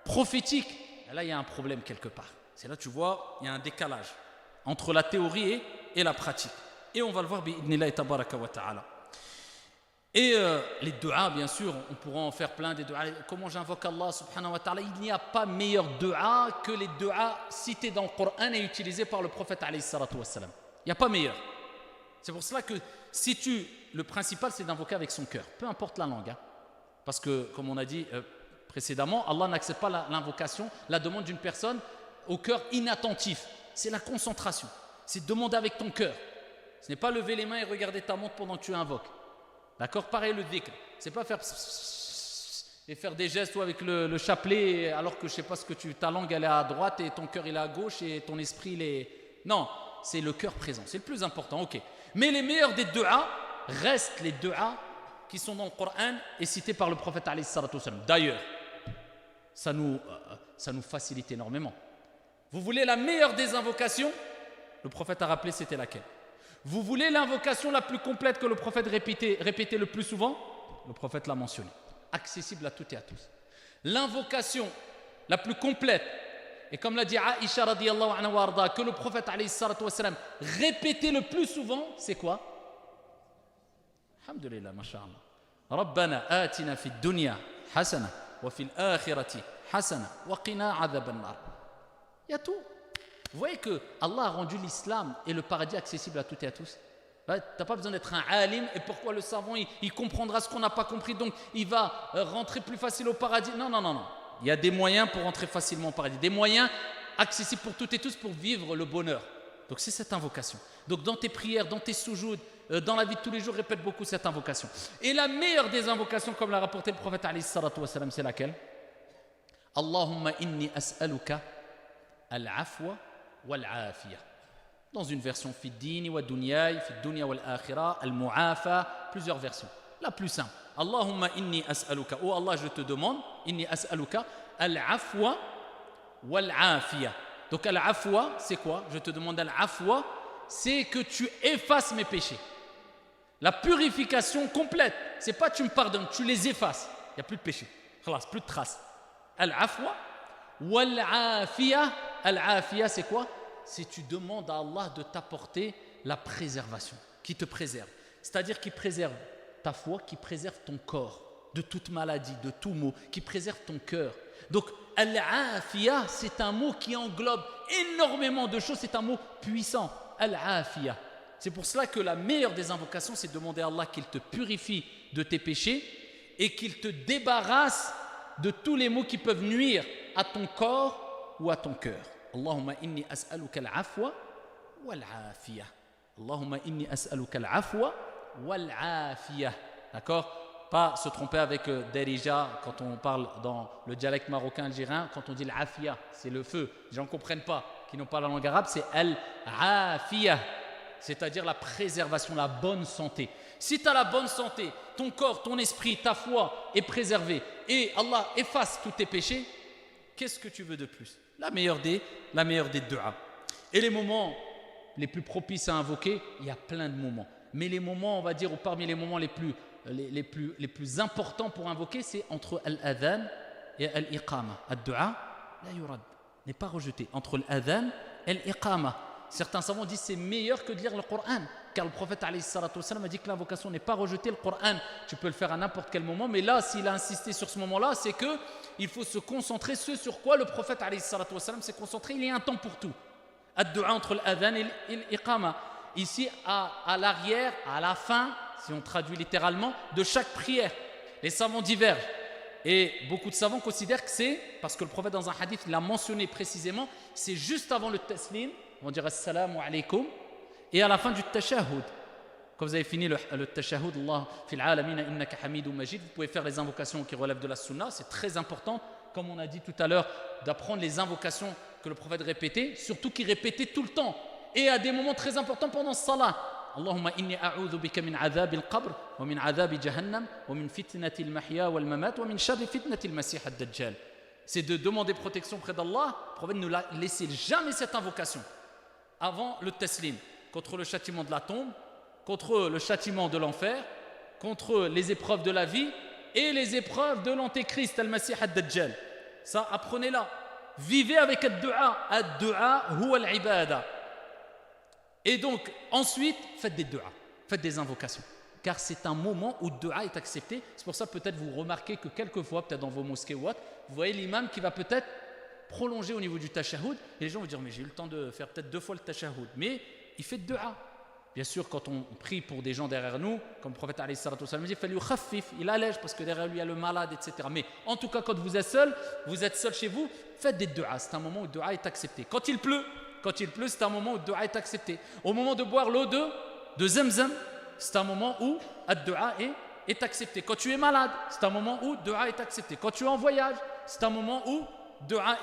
prophétique, là il y a un problème quelque part. C'est là tu vois, il y a un décalage entre la théorie et la pratique. Et on va le voir bi'idnillahi tabaraka wa ta'ala. Et les du'as, bien sûr, on pourra en faire plein des du'as. Comment j'invoque Allah subhanahu wa ta'ala? Il n'y a pas meilleur du'a que les du'as cités dans le Coran et utilisés par le prophète alayhi salatu wassalam. Il n'y a pas meilleur. C'est pour cela que le principal c'est d'invoquer avec son cœur, peu importe la langue. Hein. Parce que, comme on a dit précédemment, Allah n'accepte pas l'invocation, la demande d'une personne au cœur inattentif. C'est la concentration. C'est demander avec ton cœur. Ce n'est pas lever les mains et regarder ta montre pendant que tu invoques. D'accord? Pareil le dhikr. C'est pas faire et faire des gestes ou avec le chapelet alors que je sais pas ce que ta langue elle est à droite et ton cœur il est à gauche et ton esprit il est... Non, c'est le cœur présent. C'est le plus important, ok. Mais les meilleurs des du'as restent les du'as qui sont dans le Coran et cités par le prophète alayhi salatu wassalam. D'ailleurs, ça nous facilite énormément. Vous voulez la meilleure des invocations? Le prophète a rappelé c'était laquelle? Vous voulez l'invocation la plus complète que le prophète répétait le plus souvent? Le prophète l'a mentionné. Accessible à toutes et à tous. L'invocation la plus complète, et comme l'a dit Aïcha radiyallahu anha wa arda, que le prophète alayhi salatu wassalam répétait le plus souvent, c'est quoi? Alhamdulillah, masha'Allah. Rabbana atina fid dunya hasana wa fil akhirati hasana wa qina adhaban nar. Il y a tout. Vous voyez que Allah a rendu l'islam et le paradis accessible à toutes et à tous. Tu n'as pas besoin d'être un alim. Et pourquoi le savant, il comprendra ce qu'on n'a pas compris, donc il va rentrer plus facile au paradis. Non, non, non, non. Il y a des moyens pour rentrer facilement au paradis. Des moyens accessibles pour toutes et tous pour vivre le bonheur. Donc c'est cette invocation. Donc dans tes prières, dans tes soujouds, dans la vie de tous les jours, répète beaucoup cette invocation. Et la meilleure des invocations, comme l'a rapporté le prophète alayhi salatu wa salam, c'est laquelle? Allahumma inni as'aluka al-afwa wal-afiyah. Dans une version fi dini wa dunyai, fi dunya wal akhirah, al-mu'afa, plusieurs versions. La plus simple. Allahumma inni as'aluka, oh Allah je te demande, inni as'aluka al-afwa wal-afiyah. Donc al-afwa, c'est quoi? Je te demande al-afwa, c'est que tu effaces mes péchés. La purification complète, c'est pas tu me pardonnes, tu les effaces. Il n'y a plus de péché, plus de traces. Al-afwa wal-afiyah. Al-afiyah, c'est quoi? C'est tu demandes à Allah de t'apporter la préservation, qui te préserve. C'est-à-dire qui préserve ta foi, qui préserve ton corps de toute maladie, de tout mot, qui préserve ton cœur. Donc, al-afiyah, c'est un mot qui englobe énormément de choses, c'est un mot puissant. Al-afiyah. C'est pour cela que la meilleure des invocations, c'est de demander à Allah qu'il te purifie de tes péchés et qu'il te débarrasse de tous les maux qui peuvent nuire à ton corps ou à ton cœur. Allahumma inni as'aluka al-afwa wal-afiyah. Allahumma inni as'aluka al-afwa wal-afiyah. D'accord? Pas se tromper avec Darija quand on parle dans le dialecte marocain algérien, quand on dit l'afiyah, c'est le feu. Les gens ne comprennent pas, qui n'ont pas la langue arabe, c'est al-afiyah, c'est-à-dire la préservation, la bonne santé. Si tu as la bonne santé, ton corps, ton esprit, ta foi est préservé et Allah efface tous tes péchés, qu'est-ce que tu veux de plus? La meilleure des du'as. Et les moments les plus propices à invoquer, il y a plein de moments. Mais les moments, on va dire, ou parmi les moments les plus importants pour invoquer, c'est entre al-adhan et al-iqama. Ad-du'a, la yurad, n'est pas rejeté. Entre l'adhan et l'iqama. Certains savants disent que c'est meilleur que de lire le Coran. Car le prophète alayhi salatu wassalam a dit que l'invocation n'est pas rejetée. Le Coran, tu peux le faire à n'importe quel moment. Mais là, s'il a insisté sur ce moment-là, c'est qu'il faut se concentrer sur quoi le prophète alayhi salatu wassalam s'est concentré. Il y a un temps pour tout. Ad-du'a entre l'adhan et l'iqama. Ici, à l'arrière, à la fin, si on traduit littéralement, de chaque prière. Les savants divergent. Et beaucoup de savants considèrent que c'est, parce que le prophète dans un hadith l'a mentionné précisément, c'est juste avant le taslim, on dirait assalamu alaykum, et à la fin du tashahhud. Quand vous avez fini le tashahhud, Allah fil alamina innaka hamidun majid, vous pouvez faire les invocations qui relèvent de la sunna, c'est très important. Comme on a dit tout à l'heure, d'apprendre les invocations que le prophète répétait, surtout qu'il répétait tout le temps et à des moments très importants pendant ce salat. Allahumma inni a'udhu bika min adhab al-qabr wa min adhab jahannam wa min fitnati al-mahya wal mamat wa min sharri fitnati al-masih ad-dajjal. C'est de demander protection près d'Allah. Le prophète ne l'a laissé jamais cette invocation avant le taslim, contre le châtiment de la tombe, contre le châtiment de l'enfer, contre les épreuves de la vie et les épreuves de l'antéchrist al-masih ad-dajjal. Ça, apprenez-la. Vivez avec ad-du'a. Ad-du'a huwa al-ibada. Et donc, ensuite, faites des du'a, faites des invocations. Car c'est un moment où le du'a est accepté. C'est pour ça peut-être vous remarquez que quelquefois, peut-être dans vos mosquées ou autres, vous voyez l'imam qui va peut-être prolonger au niveau du tashahhud. Et les gens vont dire, mais j'ai eu le temps de faire peut-être 2 fois le tashahhud. Mais il fait de du'a. Bien sûr, quand on prie pour des gens derrière nous, comme le prophète alayhi salatu wasallam dit, il allège parce que derrière lui il y a le malade, etc. Mais en tout cas, quand vous êtes seul chez vous, faites des du'a. C'est un moment où le du'a est accepté. Quand il pleut, c'est un moment où le du'a est accepté. Au moment de boire l'eau de Zamzam, c'est un moment où le du'a est accepté. Quand tu es malade, c'est un moment où le du'a est accepté. Quand tu es en voyage, c'est un moment où le du'a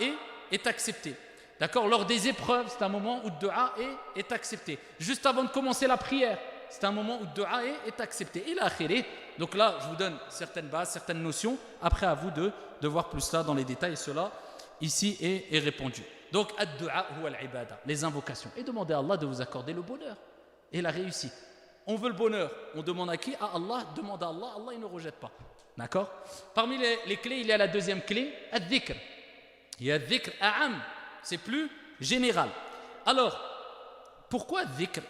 est accepté. D'accord? Lors des épreuves, c'est un moment où le du'a est accepté. Juste avant de commencer la prière, c'est un moment où le du'a est accepté. Il a akhiré. Donc là, je vous donne certaines bases, certaines notions. Après, à vous de voir plus ça dans les détails. Et cela, ici, est répondu. Donc, ad-du'a huwa al-ibada, les invocations. Et demandez à Allah de vous accorder le bonheur et la réussite. On veut le bonheur. On demande à qui? À Allah. Demande à Allah. Allah, il ne rejette pas. D'accord? Parmi les clés, il y a la deuxième clé, ad-dhikr. Il y a ad-dhikr a'am. C'est plus général. Alors, pourquoi dhikr?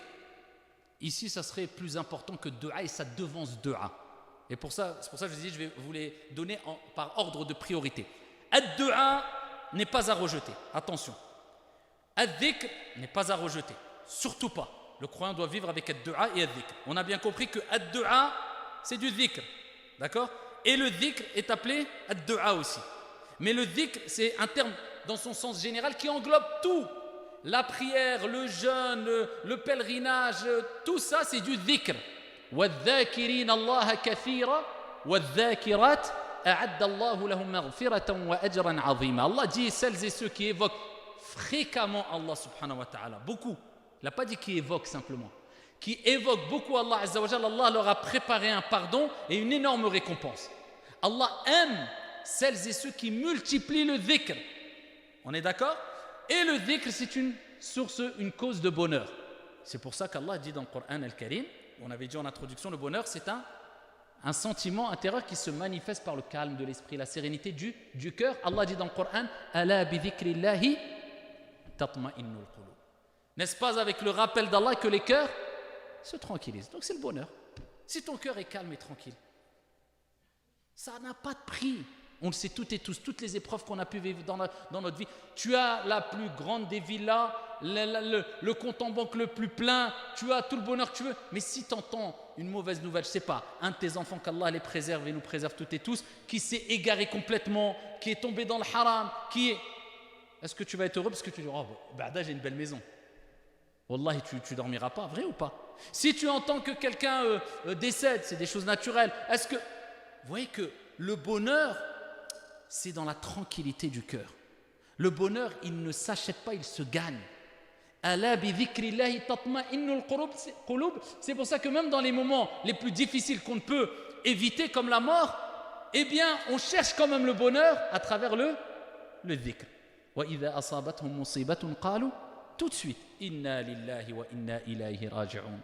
Ici, ça serait plus important que du'a et ça devance du'a. Et c'est pour ça que je vous dis, je vais vous les donner par ordre de priorité. Ad-du'a n'est pas à rejeter. Attention. Ad-dhikr n'est pas à rejeter. Surtout pas. Le croyant doit vivre avec ad-du'a et ad-dhikr. On a bien compris que ad-du'a, c'est du dhikr. D'accord? Et le dhikr est appelé ad-du'a aussi. Mais le dhikr, c'est un terme dans son sens général qui englobe tout. La prière, le jeûne, le pèlerinage, tout ça c'est du dhikr. وَالذَّاكِرِينَ اللَّهَ كَثِيرًا وَالذَّاكِرَاتِ أَعَدَّ اللَّهُ لَهُمْ مَغْفِرَةً وَأَجْرًا عَظِيمًا. Allah dit celles et ceux qui évoquent fréquemment Allah subhanahu wa ta'ala, beaucoup. Il n'a pas dit qui évoquent simplement. Qui évoquent beaucoup Allah azza wa jalla, Allah leur a préparé un pardon et une énorme récompense. Allah aime celles et ceux qui multiplient le dhikr. On est d'accord? Et le dhikr, c'est une source, une cause de bonheur. C'est pour ça qu'Allah dit dans le Coran al-Karim, on avait dit en introduction, le bonheur, c'est un sentiment intérieur qui se manifeste par le calme de l'esprit, la sérénité du cœur. Allah dit dans le Coran, Ala bi dhikrillahi tatma'innul qulub. N'est-ce pas avec le rappel d'Allah que les cœurs se tranquillisent? Donc c'est le bonheur. Si ton cœur est calme et tranquille, ça n'a pas de prix. On le sait toutes et tous, toutes les épreuves qu'on a pu vivre dans notre vie. Tu as la plus grande des villas, le compte en banque le plus plein, tu as tout le bonheur que tu veux. Mais si tu entends une mauvaise nouvelle, je ne sais pas, un de tes enfants, qu'Allah les préserve et nous préserve toutes et tous, qui s'est égaré complètement, qui est tombé dans le haram, est-ce que tu vas être heureux parce que tu dis, oh, bah, j'ai une belle maison. Wallahi, tu dormiras pas, vrai ou pas? Si tu entends que quelqu'un décède, c'est des choses naturelles. Est-ce que... Vous voyez que le bonheur, c'est dans la tranquillité du cœur. Le bonheur, il ne s'achète pas, il se gagne. Ala bi dhikrillahi tatma'innul qulub. C'est pour ça que même dans les moments les plus difficiles qu'on ne peut éviter, comme la mort, eh bien, on cherche quand même le bonheur à travers le dhikr. Wa idha asabathum musibatun qalu, tout de suite, inna lillahi wa inna ilayhi raji'un.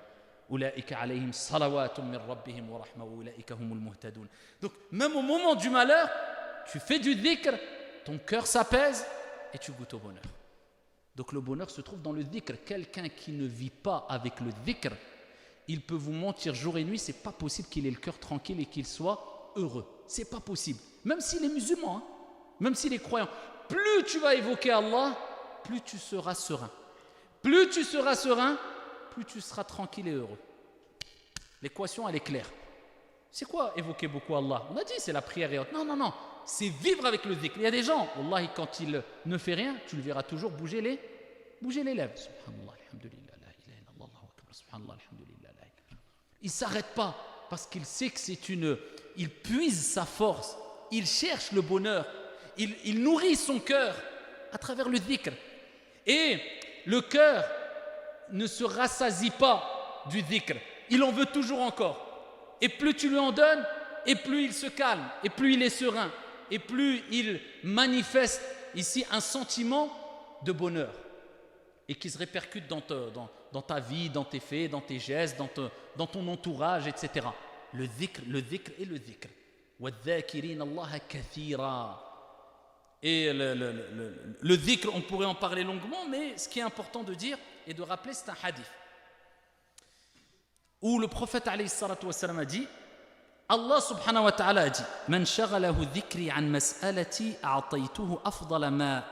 Ulaika alayhim salawatun min rabbihim wa rahma wa ulaika humul muhtadun. Donc, même au moment du malheur, tu fais du dhikr, ton cœur s'apaise et tu goûtes au bonheur. Donc le bonheur se trouve dans le dhikr. Quelqu'un qui ne vit pas avec le dhikr, il peut vous mentir jour et nuit, c'est pas possible qu'il ait le cœur tranquille et qu'il soit heureux. C'est pas possible. Même s'il est musulman, même s'il est croyant. Plus tu vas évoquer Allah, plus tu seras serein. Plus tu seras serein, plus tu seras tranquille et heureux. L'équation, elle est claire. C'est quoi évoquer beaucoup Allah? On a dit c'est la prière et autres. Non. C'est vivre avec le dhikr. Il y a des gens, Wallahi, quand il ne fait rien, tu le verras toujours bouger les lèvres. Subhanallah, alhamdulillah, la ilaha illallah, Allahu akbar, subhanallah, alhamdulillah, la ilaha. Il ne s'arrête pas parce qu'il sait que il puise sa force, il cherche le bonheur, il nourrit son cœur à travers le dhikr. Et le cœur ne se rassasie pas du dhikr. Il en veut toujours encore. Et plus tu lui en donnes, et plus il se calme, et plus il est serein, et plus il manifeste ici un sentiment de bonheur et qui se répercute dans ta vie, dans tes faits, dans tes gestes, dans ton entourage, etc. Le dhikr et le dhikr. وَالذَّاكِرِينَ اللَّهَ كَثِيرًا. Et le dhikr, on pourrait en parler longuement, mais ce qui est important de dire et de rappeler, c'est un hadith où le prophète alayhi salatu wassalam a dit, Allah subhanahu wa ta'ala a dit, Man shaghalahu dhikri an mas'alati a'taytuhu afdala ma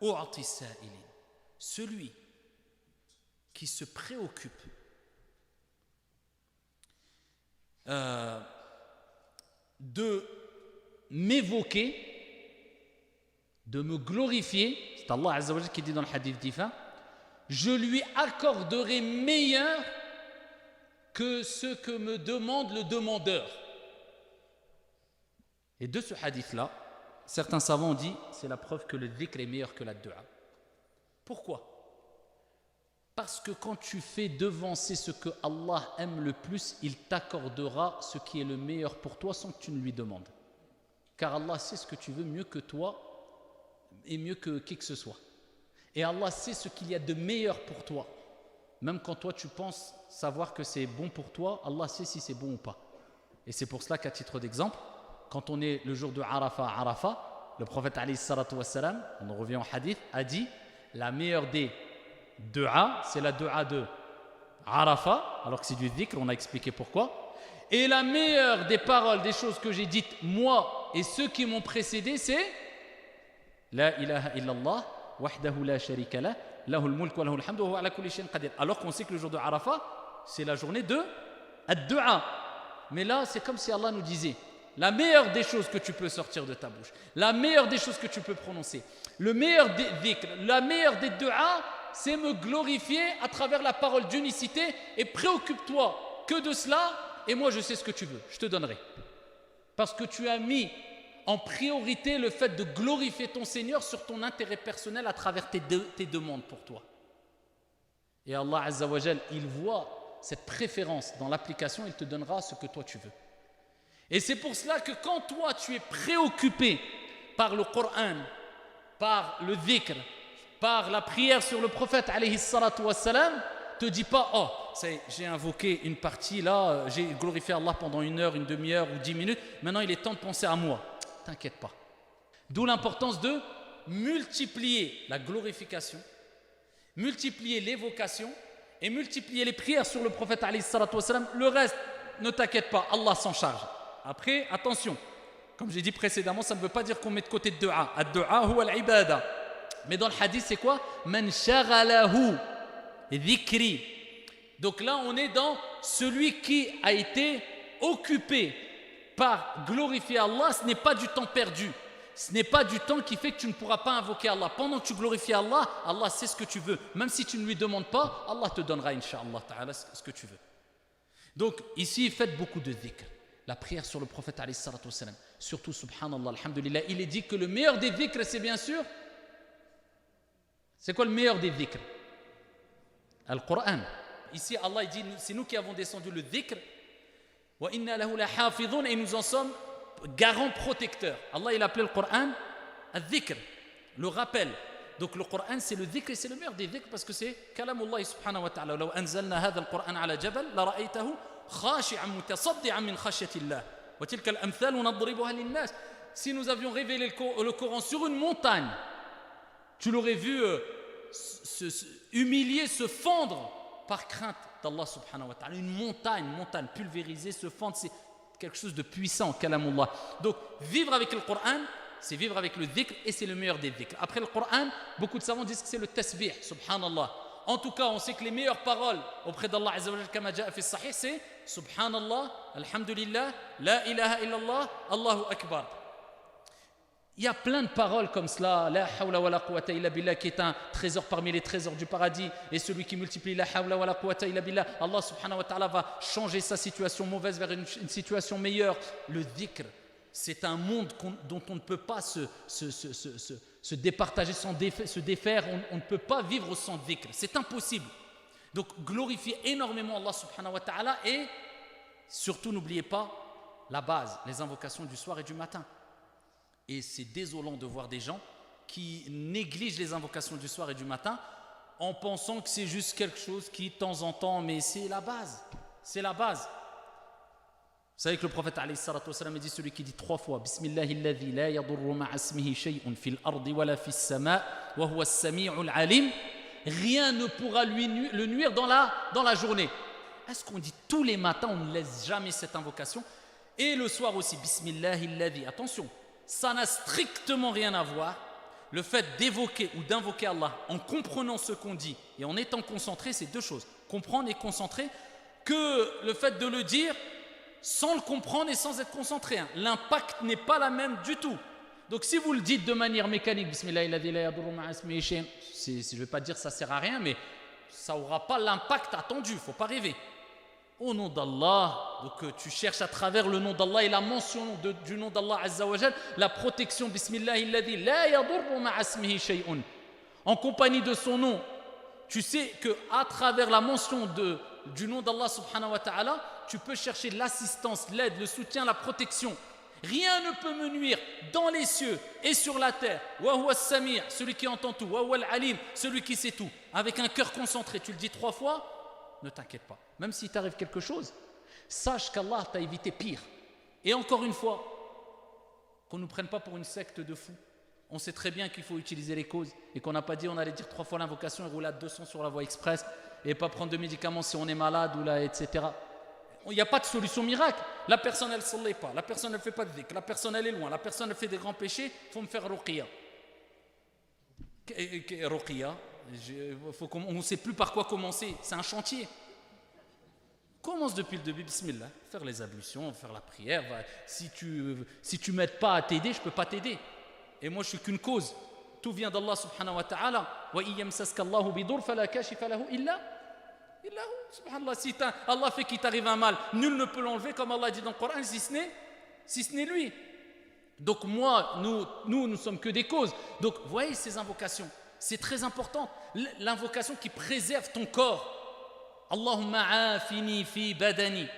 u'ti sa'ilin. Celui qui se préoccupe de m'évoquer, de me glorifier, c'est Allah Azza wa Jalla qui dit dans le hadith d'Ifa, je lui accorderai meilleur que ce que me demande le demandeur. Et de ce hadith-là, certains savants ont dit, c'est la preuve que le dhikr est meilleur que la dua. Pourquoi? Parce que quand tu fais devancer ce que Allah aime le plus, il t'accordera ce qui est le meilleur pour toi sans que tu ne lui demandes. Car Allah sait ce que tu veux mieux que toi et mieux que qui que ce soit. Et Allah sait ce qu'il y a de meilleur pour toi. Même quand toi tu penses savoir que c'est bon pour toi, Allah sait si c'est bon ou pas. Et c'est pour cela qu'à titre d'exemple, quand on est le jour de Arafat, le prophète alayhi salatu wassalam, on en revient au hadith, a dit la meilleure des dua, c'est la dua de Arafat, alors que c'est du dhikr, on a expliqué pourquoi. Et la meilleure des paroles, des choses que j'ai dites moi et ceux qui m'ont précédé, c'est La ilaha illallah, wahdahu la sharika lah, lahul mulk wa lahul hamdu wa huwa ala kulli shay'in qadir. Alors qu'on sait que le jour de Arafat, c'est la journée de ad-du'a. Mais là, c'est comme si Allah nous disait la meilleure des choses que tu peux sortir de ta bouche, la meilleure des choses que tu peux prononcer, le meilleur des dhikr, la meilleure des du'a, c'est me glorifier à travers la parole d'unicité et préoccupe-toi que de cela et moi je sais ce que tu veux, je te donnerai. Parce que tu as mis en priorité le fait de glorifier ton Seigneur sur ton intérêt personnel à travers tes demandes pour toi. Et Allah Azza wa Jal, il voit cette préférence dans l'application, il te donnera ce que toi tu veux. Et c'est pour cela que quand toi tu es préoccupé par le Coran, par le dhikr, par la prière sur le prophète alayhi salatu wassalam, te dis pas oh j'ai invoqué une partie là, j'ai glorifié Allah pendant 1 heure, une demi-heure ou 10 minutes, maintenant il est temps de penser à moi. T'inquiète pas. D'où l'importance de multiplier la glorification, multiplier l'évocation et multiplier les prières sur le prophète alayhi salatu wassalam. Le reste, ne t'inquiète pas, Allah s'en charge. Après, attention, comme j'ai dit précédemment, ça ne veut pas dire qu'on met de côté de dua. Ad-du'a huwa al-ibada. Mais dans le hadith, c'est quoi? Man shaghalahu dhikri. Donc là, on est dans celui qui a été occupé par glorifier Allah. Ce n'est pas du temps perdu. Ce n'est pas du temps qui fait que tu ne pourras pas invoquer Allah. Pendant que tu glorifies Allah, Allah sait ce que tu veux. Même si tu ne lui demandes pas, Allah te donnera, incha'Allah ta'ala, ce que tu veux. Donc ici, faites beaucoup de dhikr. La prière sur le prophète alayhi salatu wassalam. Surtout, subhanallah, alhamdulillah, il est dit que le meilleur des dhikr, c'est bien sûr. C'est quoi le meilleur des dhikr? Al-Qur'an. Ici, Allah il dit, c'est nous qui avons descendu le dhikr. Wa inna lahu la hafidhun, et nous en sommes garants protecteurs. Allah il a appelé le Qur'an al-dhikr, le rappel. Donc le Qur'an c'est le dhikr et c'est le meilleur des dhikr parce que c'est kalamullah subhanahu wa ta'ala. Law anzalna hadha al-Qur'an ala jabal la ra'aytahu khashi'an mutasaddi'an min khashyati Allah. Wa tilka al-amthal nadribuha lin-nas. Si nous avions révélé le Coran sur une montagne, tu l'aurais vu humilier, se fendre par crainte d'Allah subhanahu wa ta'ala. Une montagne pulvérisée, se fendre, c'est quelque chose de puissant, kalamullah. Donc vivre avec le Coran, c'est vivre avec le dhikr et c'est le meilleur des dhikr. Après le Coran, beaucoup de savants disent que c'est le tasbih, subhanallah. En tout cas, on sait que les meilleures paroles auprès d'Allah Azza wa Jalla, kama ja'a fi sahih, c'est subhanallah, alhamdulillah, la ilaha illallah, Allahu akbar. Il y a plein de paroles comme cela, la hawla wa la quwwata illa billah, qui est un trésor parmi les trésors du paradis, et celui qui multiplie la hawla wa la quwwata illa billah, Allah subhanahu wa ta'ala va changer sa situation mauvaise vers une situation meilleure. Le dhikr, C'est un monde dont on ne peut pas se départager, se défaire. On ne peut pas vivre sans dhikr. C'est impossible. Donc, glorifiez énormément Allah subhanahu wa ta'ala et surtout, n'oubliez pas la base, les invocations du soir et du matin. Et c'est désolant de voir des gens qui négligent les invocations du soir et du matin en pensant que c'est juste quelque chose qui, de temps en temps, mais c'est la base. C'est la base. Vous savez que le prophète alayhi salatu wassalam dit celui qui dit 3 fois Bismillahilladhi la yadurru ma'a ismihi shay'un fil ardi wala fis sama' wa huwa as-sami'ul alim, rien ne pourra le nuire dans la journée. Est-ce qu'on dit tous les matins, on ne laisse jamais cette invocation? Et le soir aussi, Bismillahilladhi. Attention, ça n'a strictement rien à voir. Le fait d'évoquer ou d'invoquer Allah en comprenant ce qu'on dit et en étant concentré, c'est 2 choses. Comprendre et concentrer, que le fait de le dire sans le comprendre et sans être concentré. L'impact n'est pas la même du tout. Donc si vous le dites de manière mécanique, Bismillahilladhi la yadurru ma'a ismihi shay'un, je ne vais pas dire ça sert à rien, mais ça n'aura pas l'impact attendu, il ne faut pas rêver. Au nom d'Allah, donc tu cherches à travers le nom d'Allah et la mention du nom d'Allah Azza wa Jal, la protection, Bismillahilladhi la yadurru ma'a ismihi shay'un, en compagnie de son nom. Tu sais qu'à travers la mention du nom d'Allah subhanahu wa ta'ala, tu peux chercher l'assistance, l'aide, le soutien, la protection. Rien ne peut me nuire dans les cieux et sur la terre. Wa huwa as-sami', celui qui entend tout. Wa huwa al-alim, celui qui sait tout. Avec un cœur concentré, tu le dis 3 fois, ne t'inquiète pas. Même s'il t'arrive quelque chose, sache qu'Allah t'a évité pire. Et encore une fois, qu'on ne nous prenne pas pour une secte de fous. On sait très bien qu'il faut utiliser les causes et qu'on n'a pas dit on allait dire 3 fois l'invocation et rouler à 200 sur la voie express et pas prendre de médicaments si on est malade ou là, etc. Il n'y a pas de solution miracle. La personne, elle ne s'en pas. La personne, elle ne fait pas de dhikr. La personne, elle est loin. La personne, elle fait des grands péchés. Il faut me faire ruqya. Ruqya, on ne sait plus par quoi commencer. C'est un chantier. Commence depuis le début, bismillah. Faire les ablutions, faire la prière. Si tu m'aides pas à t'aider, je ne peux pas t'aider. Et moi, je suis qu'une cause. Tout vient d'Allah subhanahu wa ta'ala. Wa iyamsaska Allahu bidur fala kashifa lahu illa subhanallah, si Allah fait qu'il t'arrive un mal, nul ne peut l'enlever, comme Allah dit dans le Coran, si ce n'est lui. Donc moi, nous ne sommes que des causes. Donc voyez ces invocations, c'est très important. L'invocation qui préserve ton corps. Allahumma afini fi badani,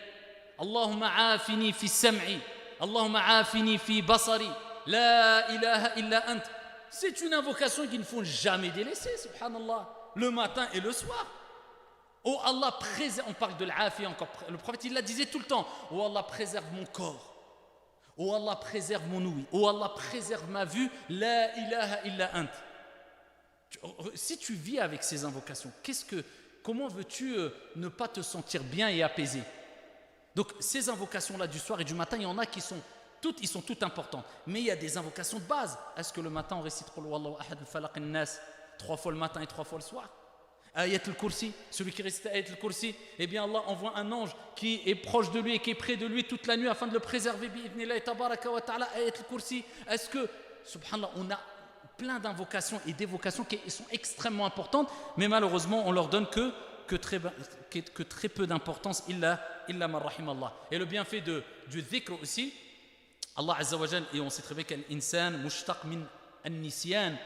Allahumma afini fi sam'i, Allahumma afini fi basari, la ilaha illa ant. C'est une invocation qu'il ne faut jamais délaisser, subhanallah, le matin et le soir. Oh Allah, préserve, on parle de l'afi encore, le prophète il la disait tout le temps. Oh Allah, préserve mon corps. Oh Allah, préserve mon ouïe. Oh Allah, préserve ma vue. La ilaha illa ant. Si tu vis avec ces invocations, comment veux-tu ne pas te sentir bien et apaisé? Donc ces invocations-là du soir et du matin, il y en a qui sont toutes importantes. Mais il y a des invocations de base. Est-ce que le matin on récite Qul huwallahu ahad al-falaq an-nas 3 fois le matin et 3 fois le soir? Ayat al-Kursi, celui qui récite Ayat al-Kursi, eh bien Allah envoie un ange qui est proche de lui et qui est près de lui toute la nuit afin de le préserver. Bi'idhnillahi tabaraka wa ta'ala, Ayat al-Kursi. Est-ce que, subhanallah, on a plein d'invocations et d'évocations qui sont extrêmement importantes, mais malheureusement on leur donne que très peu d'importance, illa man rahim Allah. Et le bienfait du dhikr aussi, Allah Azza wa Jal, et on sait très bien qu'al-insan mushtaq min an-nisyan.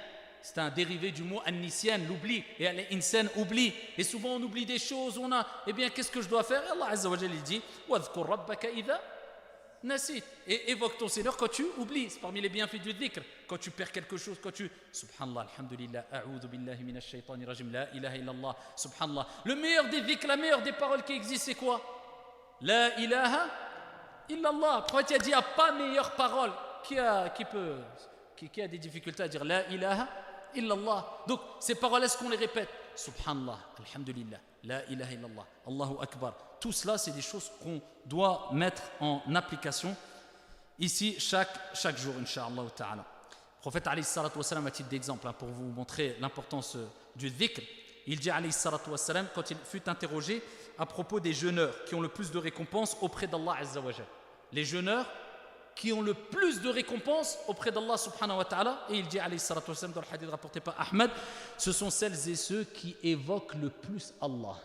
C'est un dérivé du mot an-nisyan, l'oubli. Et al-insan oublie. Et souvent on oublie des choses. Eh bien, qu'est-ce que je dois faire? Et Allah Azza wa Jalla il dit وَاذْكُرْ رَبَّكَ إِذَا نَسِيتَ. Et évoque ton Seigneur quand tu oublies. C'est parmi les bienfaits du dhikr. Quand tu perds quelque chose, Subhanallah, alhamdulillah, a'udhu billahi minash shaytanir rajim, la ilaha illallah, subhanallah. Le meilleur des dhikr, la meilleure des paroles qui existent, c'est quoi? La ilaha illallah. Le prophète a dit, il n'y a pas meilleure parole. Qui a des difficultés à dire la ilaha illallah. Donc ces paroles, est-ce qu'on les répète? Subhanallah, alhamdulillah, la ilaha illallah, Allahu akbar. Tout cela, c'est des choses qu'on doit mettre en application ici chaque jour, incha'Allah ta'ala. Le prophète alayhi salatu wa salam, à titre d'exemple, pour vous montrer l'importance du dhikr, il dit alayhi salatu wa salam, quand il fut interrogé à propos des jeûneurs qui ont le plus de récompenses auprès d'Allah Azza wa Jal. Les jeûneurs qui ont le plus de récompenses auprès d'Allah subhanahu wa ta'ala, et il dit alayhi salatu wa salam dans le hadith rapporté par Ahmed, ce sont celles et ceux qui évoquent le plus Allah.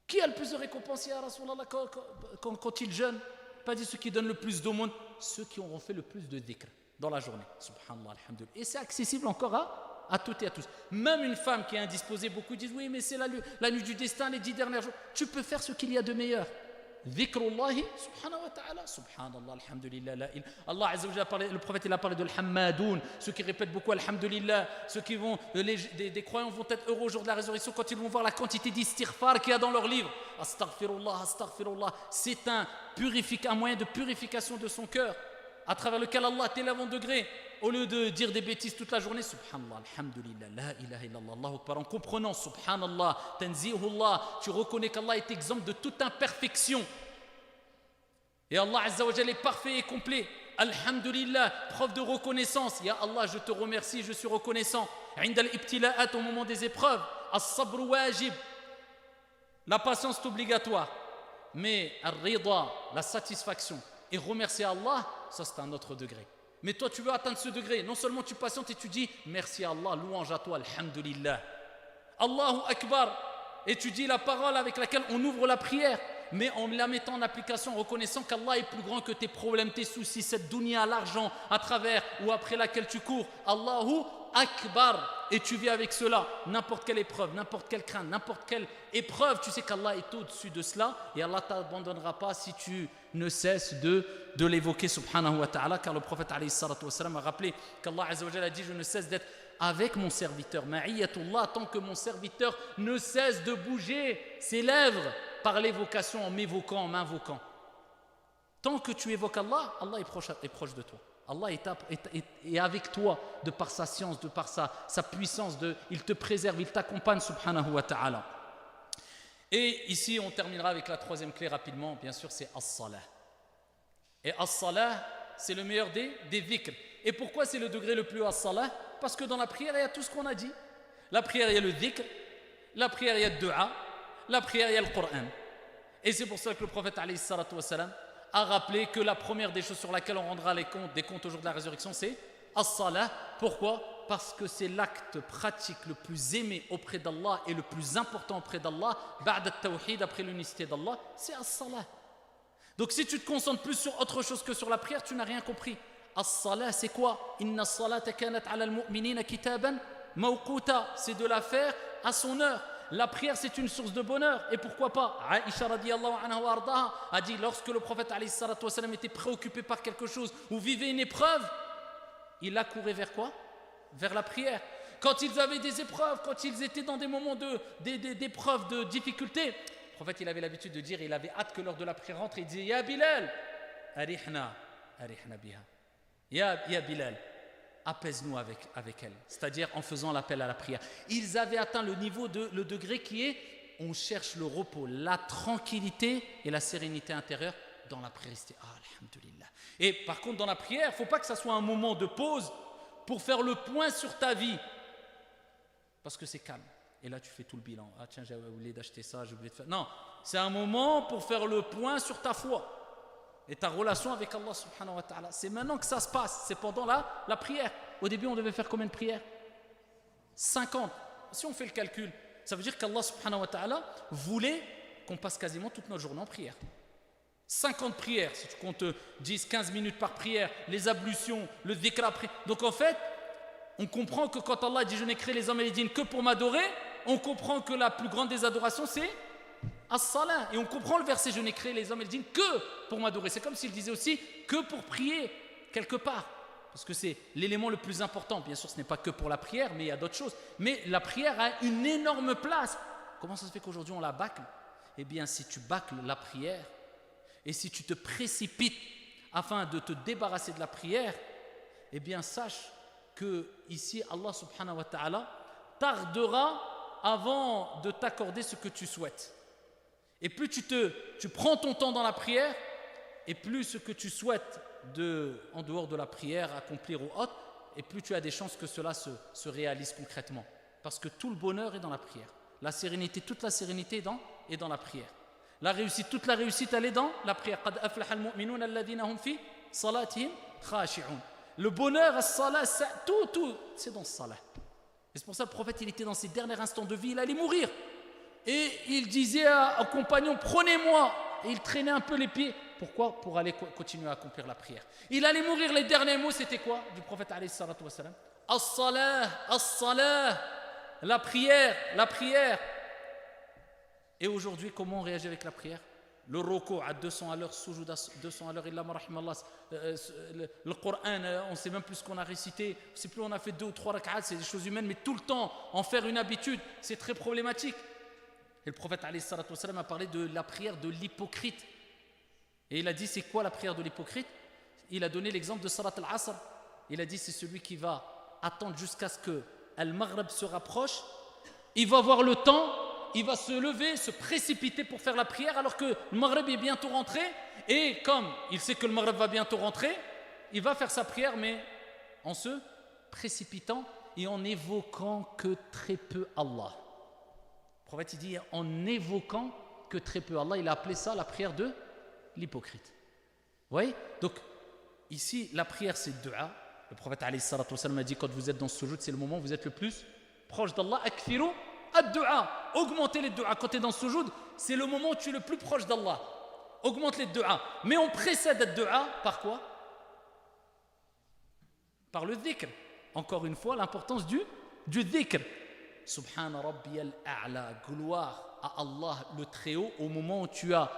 Qui a le plus de récompenses, ya Rasulallah, quand il jeûne? Pas dit ceux qui donnent le plus d'aumônes. ceux qui auront fait le plus de dhikr dans la journée. Subhanallah, alhamdulillah. Et c'est accessible encore à toutes et à tous. Même une femme qui est indisposée, beaucoup disent oui, mais c'est la nuit du destin, les 10 derniers jours. Tu peux faire ce qu'il y a de meilleur. Dhikrullahi, subhanahu wa ta'ala, subhanallah, alhamdulillah, la ilaha. Allah Azza wa Jalla a parlé, le prophète il a parlé de l'hammadoun, ceux qui répètent beaucoup alhamdulillah, ceux qui vont, des croyants vont être heureux au jour de la résurrection quand ils vont voir la quantité d'istighfar qu'il y a dans leur livre. Astaghfirullah, astaghfirullah, c'est un moyen de purification de son cœur, à travers lequel Allah t'élève en degré. Au lieu de dire des bêtises toute la journée, subhanallah, alhamdulillah, la ilaha illallah, Allahu akbar, en comprenant, subhanallah, tanzihullah, tu reconnais qu'Allah est exempt de toute imperfection. Et Allah Azza wa Jalla est parfait et complet. Alhamdulillah, preuve de reconnaissance. Ya Allah, je te remercie, je suis reconnaissant. Inda al-ibtila'at, au moment des épreuves. As-sabr wajib. La patience est obligatoire. Mais al-rida, la satisfaction. Et remercier Allah, ça c'est un autre degré. Mais toi, tu veux atteindre ce degré. Non seulement tu patientes et tu dis merci à Allah, louange à toi, alhamdulillah. Allahu Akbar. Et tu dis la parole avec laquelle on ouvre la prière, mais en la mettant en application, en reconnaissant qu'Allah est plus grand que tes problèmes, tes soucis, cette dunya, l'argent à travers ou après laquelle tu cours. Allahu Akbar. Et tu vis avec cela, n'importe quelle épreuve, n'importe quelle crainte, n'importe quelle épreuve, tu sais qu'Allah est au-dessus de cela et Allah ne t'abandonnera pas si tu ne cesses de l'évoquer subhanahu wa ta'ala, car le prophète alayhi salatu wa salam a rappelé qu'Allah azza wa jalla a dit je ne cesse d'être avec mon serviteur, ma'iyatullah, tant que mon serviteur ne cesse de bouger ses lèvres par l'évocation, en m'évoquant, en m'invoquant. Tant que tu évoques Allah, Allah est proche de toi. Allah est avec toi de par sa science, de par sa puissance, il te préserve, il t'accompagne subhanahu wa ta'ala. Et ici on terminera avec la troisième clé rapidement, bien sûr c'est as-salah. Et as-salah c'est le meilleur des dhikr. Et pourquoi c'est le degré le plus haut as-salah? Parce que dans la prière il y a tout ce qu'on a dit. La prière il y a le dhikr, la prière il y a le dua, la prière il y a le Coran. Et c'est pour ça que le prophète alayhi salatu wa salam a rappelé que la première des choses sur laquelle on rendra des comptes au jour de la résurrection, c'est as-salah. Pourquoi? Parce que c'est l'acte pratique le plus aimé auprès d'Allah et le plus important auprès d'Allah, ba'd at-tawhid, après l'unicité d'Allah, c'est as-salah. Donc si tu te concentres plus sur autre chose que sur la prière, tu n'as rien compris. As-salah, c'est quoi? Inna as-salata kanat 'ala al-mu'minina kitaban mawquta, c'est de la faire à son heure. La prière, c'est une source de bonheur. Et pourquoi pas? Aïcha radiyallahu anha wa ardaha a dit, lorsque le prophète alayhi salatu wa salam était préoccupé par quelque chose ou vivait une épreuve, il accourait vers quoi? Vers la prière. Quand ils avaient des épreuves, quand ils étaient dans des moments d'épreuves, de difficultés, le prophète il avait l'habitude de dire, il avait hâte que lors de la prière rentre, il disait, Ya Bilal, arihna biha. Ya Bilal, apaise-nous avec elle, c'est-à-dire en faisant l'appel à la prière. Ils avaient atteint le degré qui est, on cherche le repos, la tranquillité et la sérénité intérieure dans la prière. Alhamdulillah. Et par contre dans la prière, il ne faut pas que ça soit un moment de pause pour faire le point sur ta vie, parce que c'est calme. Et là tu fais tout le bilan. Ah tiens, j'ai oublié d'acheter ça, j'ai oublié de faire. Non, c'est un moment pour faire le point sur ta foi et ta relation avec Allah subhanahu wa ta'ala. C'est maintenant que ça se passe, c'est pendant la prière. Au début on devait faire combien de prières? 50. Si on fait le calcul, ça veut dire qu'Allah subhanahu wa ta'ala voulait qu'on passe quasiment toute notre journée en prière. 50 prières, si tu comptes 10-15 minutes par prière, les ablutions, le dhikr après. Donc en fait, on comprend que quand Allah dit je n'ai créé les hommes et les djinns que pour m'adorer, on comprend que la plus grande des adorations c'est as-salah. Et on comprend le verset je n'ai créé les hommes et les djinns que pour m'adorer. C'est comme s'il disait aussi que pour prier quelque part. Parce que c'est l'élément le plus important. Bien sûr ce n'est pas que pour la prière, mais il y a d'autres choses. Mais la prière a une énorme place. Comment ça se fait qu'aujourd'hui on la bâcle? Eh bien si tu bâcles la prière et si tu te précipites afin de te débarrasser de la prière, eh bien sache que ici Allah subhanahu wa ta'ala tardera avant de t'accorder ce que tu souhaites. Et plus tu prends ton temps dans la prière, et plus ce que tu souhaites en dehors de la prière accomplir ou autre, et plus tu as des chances que cela se réalise concrètement. Parce que tout le bonheur est dans la prière. La sérénité, toute la sérénité est dans la prière. La réussite, toute la réussite, elle est dans la prière. Qad aflaha al-mu'minuna alladhina hum fi salatihim khashi'un. Le bonheur, as-salah, tout, c'est dans le salah. Et c'est pour ça que le prophète, il était dans ses derniers instants de vie, il allait mourir. Et il disait aux compagnons, prenez-moi. Et il traînait un peu les pieds. Pourquoi? Pour aller continuer à accomplir la prière. Il allait mourir, les derniers mots, c'était quoi du prophète alayhi salatu wassalam? As-salah, as-salah, la prière, la prière. Et aujourd'hui, comment on réagit avec la prière? Le ruku à 200 à l'heure, sujoud à 200 à l'heure, illa ma rahimallah, le Coran, on ne sait même plus ce qu'on a récité, on ne sait plus on a fait 2 ou 3 rak'at, c'est des choses humaines, mais tout le temps, en faire une habitude, c'est très problématique. Et le prophète alayhi salatu wassalam a parlé de la prière de l'hypocrite. Et il a dit, c'est quoi la prière de l'hypocrite? Il a donné l'exemple de Salat al-Asr. Il a dit, c'est celui qui va attendre jusqu'à ce que Al-Maghrib se rapproche, il va voir le temps, il va se lever, se précipiter pour faire la prière alors que le Maghrib est bientôt rentré, et comme il sait que le Maghrib va bientôt rentrer, il va faire sa prière mais en se précipitant et en évoquant que très peu Allah. Le prophète il dit en évoquant que très peu Allah, il a appelé ça la prière de l'hypocrite. Vous voyez? Donc ici la prière c'est dua. Le prophète alayhi salatu wassalam a dit quand vous êtes dans ce sujoud, c'est le moment où vous êtes le plus proche d'Allah. Akthiru ad-du'a, augmentez les du'a. Quand tu es dans ce sujoud, c'est le moment où tu es le plus proche d'Allah. Augmente les du'a. Mais on précède ad-du'a par quoi? Par le dhikr. Encore une fois, l'importance du dhikr. Subhana rabbiyal a'la, gloire à Allah le Très-Haut. Au moment où tu as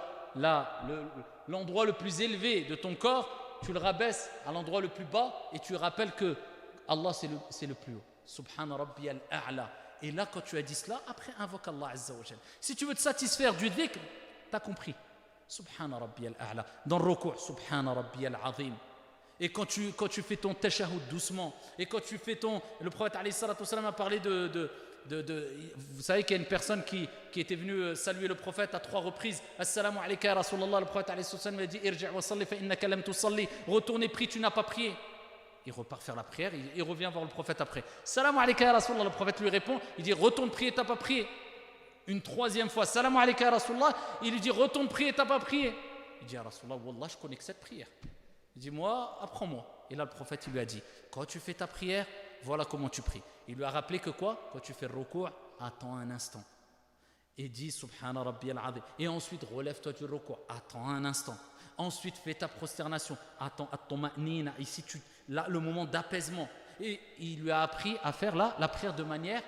l'endroit le plus élevé de ton corps, tu le rabaisses à l'endroit le plus bas et tu rappelles que Allah c'est le plus haut. Subhana rabbiyal a'la. Et là, quand tu as dit cela, après invoque Allah Azza wa Jal. Si tu veux te satisfaire du dhikr, tu as compris. Subhana rabbiyal a'la. Dans le ruku', Subhana rabbiyal azim. Et quand tu fais ton tashahhud doucement, et quand tu fais le prophète alayhi salatu wassalam a parlé vous savez qu'il y a une personne qui était venue saluer le prophète à 3 reprises. Assalamu alayka ya Rasulallah. Le prophète alayhi salatu wassalam a dit irji' wa salli fa innaka lam tusalli. Retourne et prie, tu n'as pas prié. Il repart faire la prière, il revient voir le prophète après. Salam alayka ya Rasulallah. Le prophète lui répond, il dit retourne prier, t'as pas prié. Une 3e fois, salam alayka ya Rasulallah. Il lui dit retourne prier, t'as pas prié. Il dit ya Rasulallah, wallah, je connais que cette prière. Il dit moi, apprends-moi. Et là le prophète il lui a dit, quand tu fais ta prière, voilà comment tu pries. Il lui a rappelé que quoi? Quand tu fais le ruku', attends un instant. Et dis subhana rabbiyal azim. Et ensuite relève-toi du ruku', attends un instant. Ensuite fais ta prosternation, attends at-tuma'nina. Ici là le moment d'apaisement. Et il lui a appris à faire la prière de manière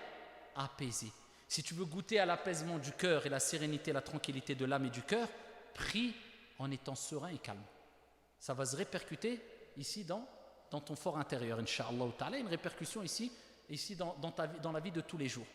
apaisée. Si tu veux goûter à l'apaisement du cœur et la sérénité, la tranquillité de l'âme et du cœur, prie en étant serein et calme. Ça va se répercuter ici dans ton fort intérieur, Inch'Allah ta'ala, une répercussion ici dans la vie de tous les jours.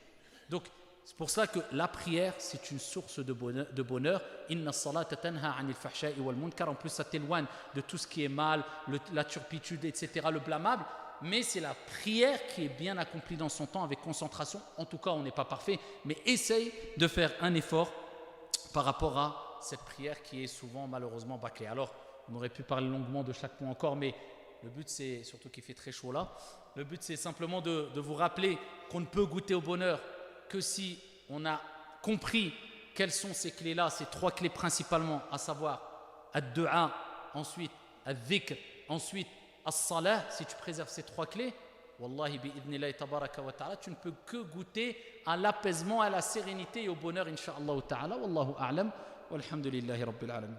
Donc, c'est pour ça que la prière, c'est une source de bonheur. Inna salata tanha anil fahsha'i wal munkar. En plus, ça t'éloigne de tout ce qui est mal, la turpitude, etc., le blâmable. Mais c'est la prière qui est bien accomplie dans son temps avec concentration. En tout cas, on n'est pas parfait, mais essaye de faire un effort par rapport à cette prière qui est souvent malheureusement bâclée. Alors, on aurait pu parler longuement de chaque point encore, mais le but c'est, surtout qu'il fait très chaud là, le but c'est simplement de vous rappeler qu'on ne peut goûter au bonheur que si on a compris quelles sont ces clés-là, ces 3 clés principalement, à savoir ad-du'a, ensuite ad-dhikr, ensuite as-salah. Si tu préserves ces 3 clés, wallahi bi'idhnillahi tabaraka wa ta'ala, tu ne peux que goûter à l'apaisement, à la sérénité et au bonheur, incha'Allah ta'ala. Wallahu a'lam, walhamdulillahi rabbil alamin.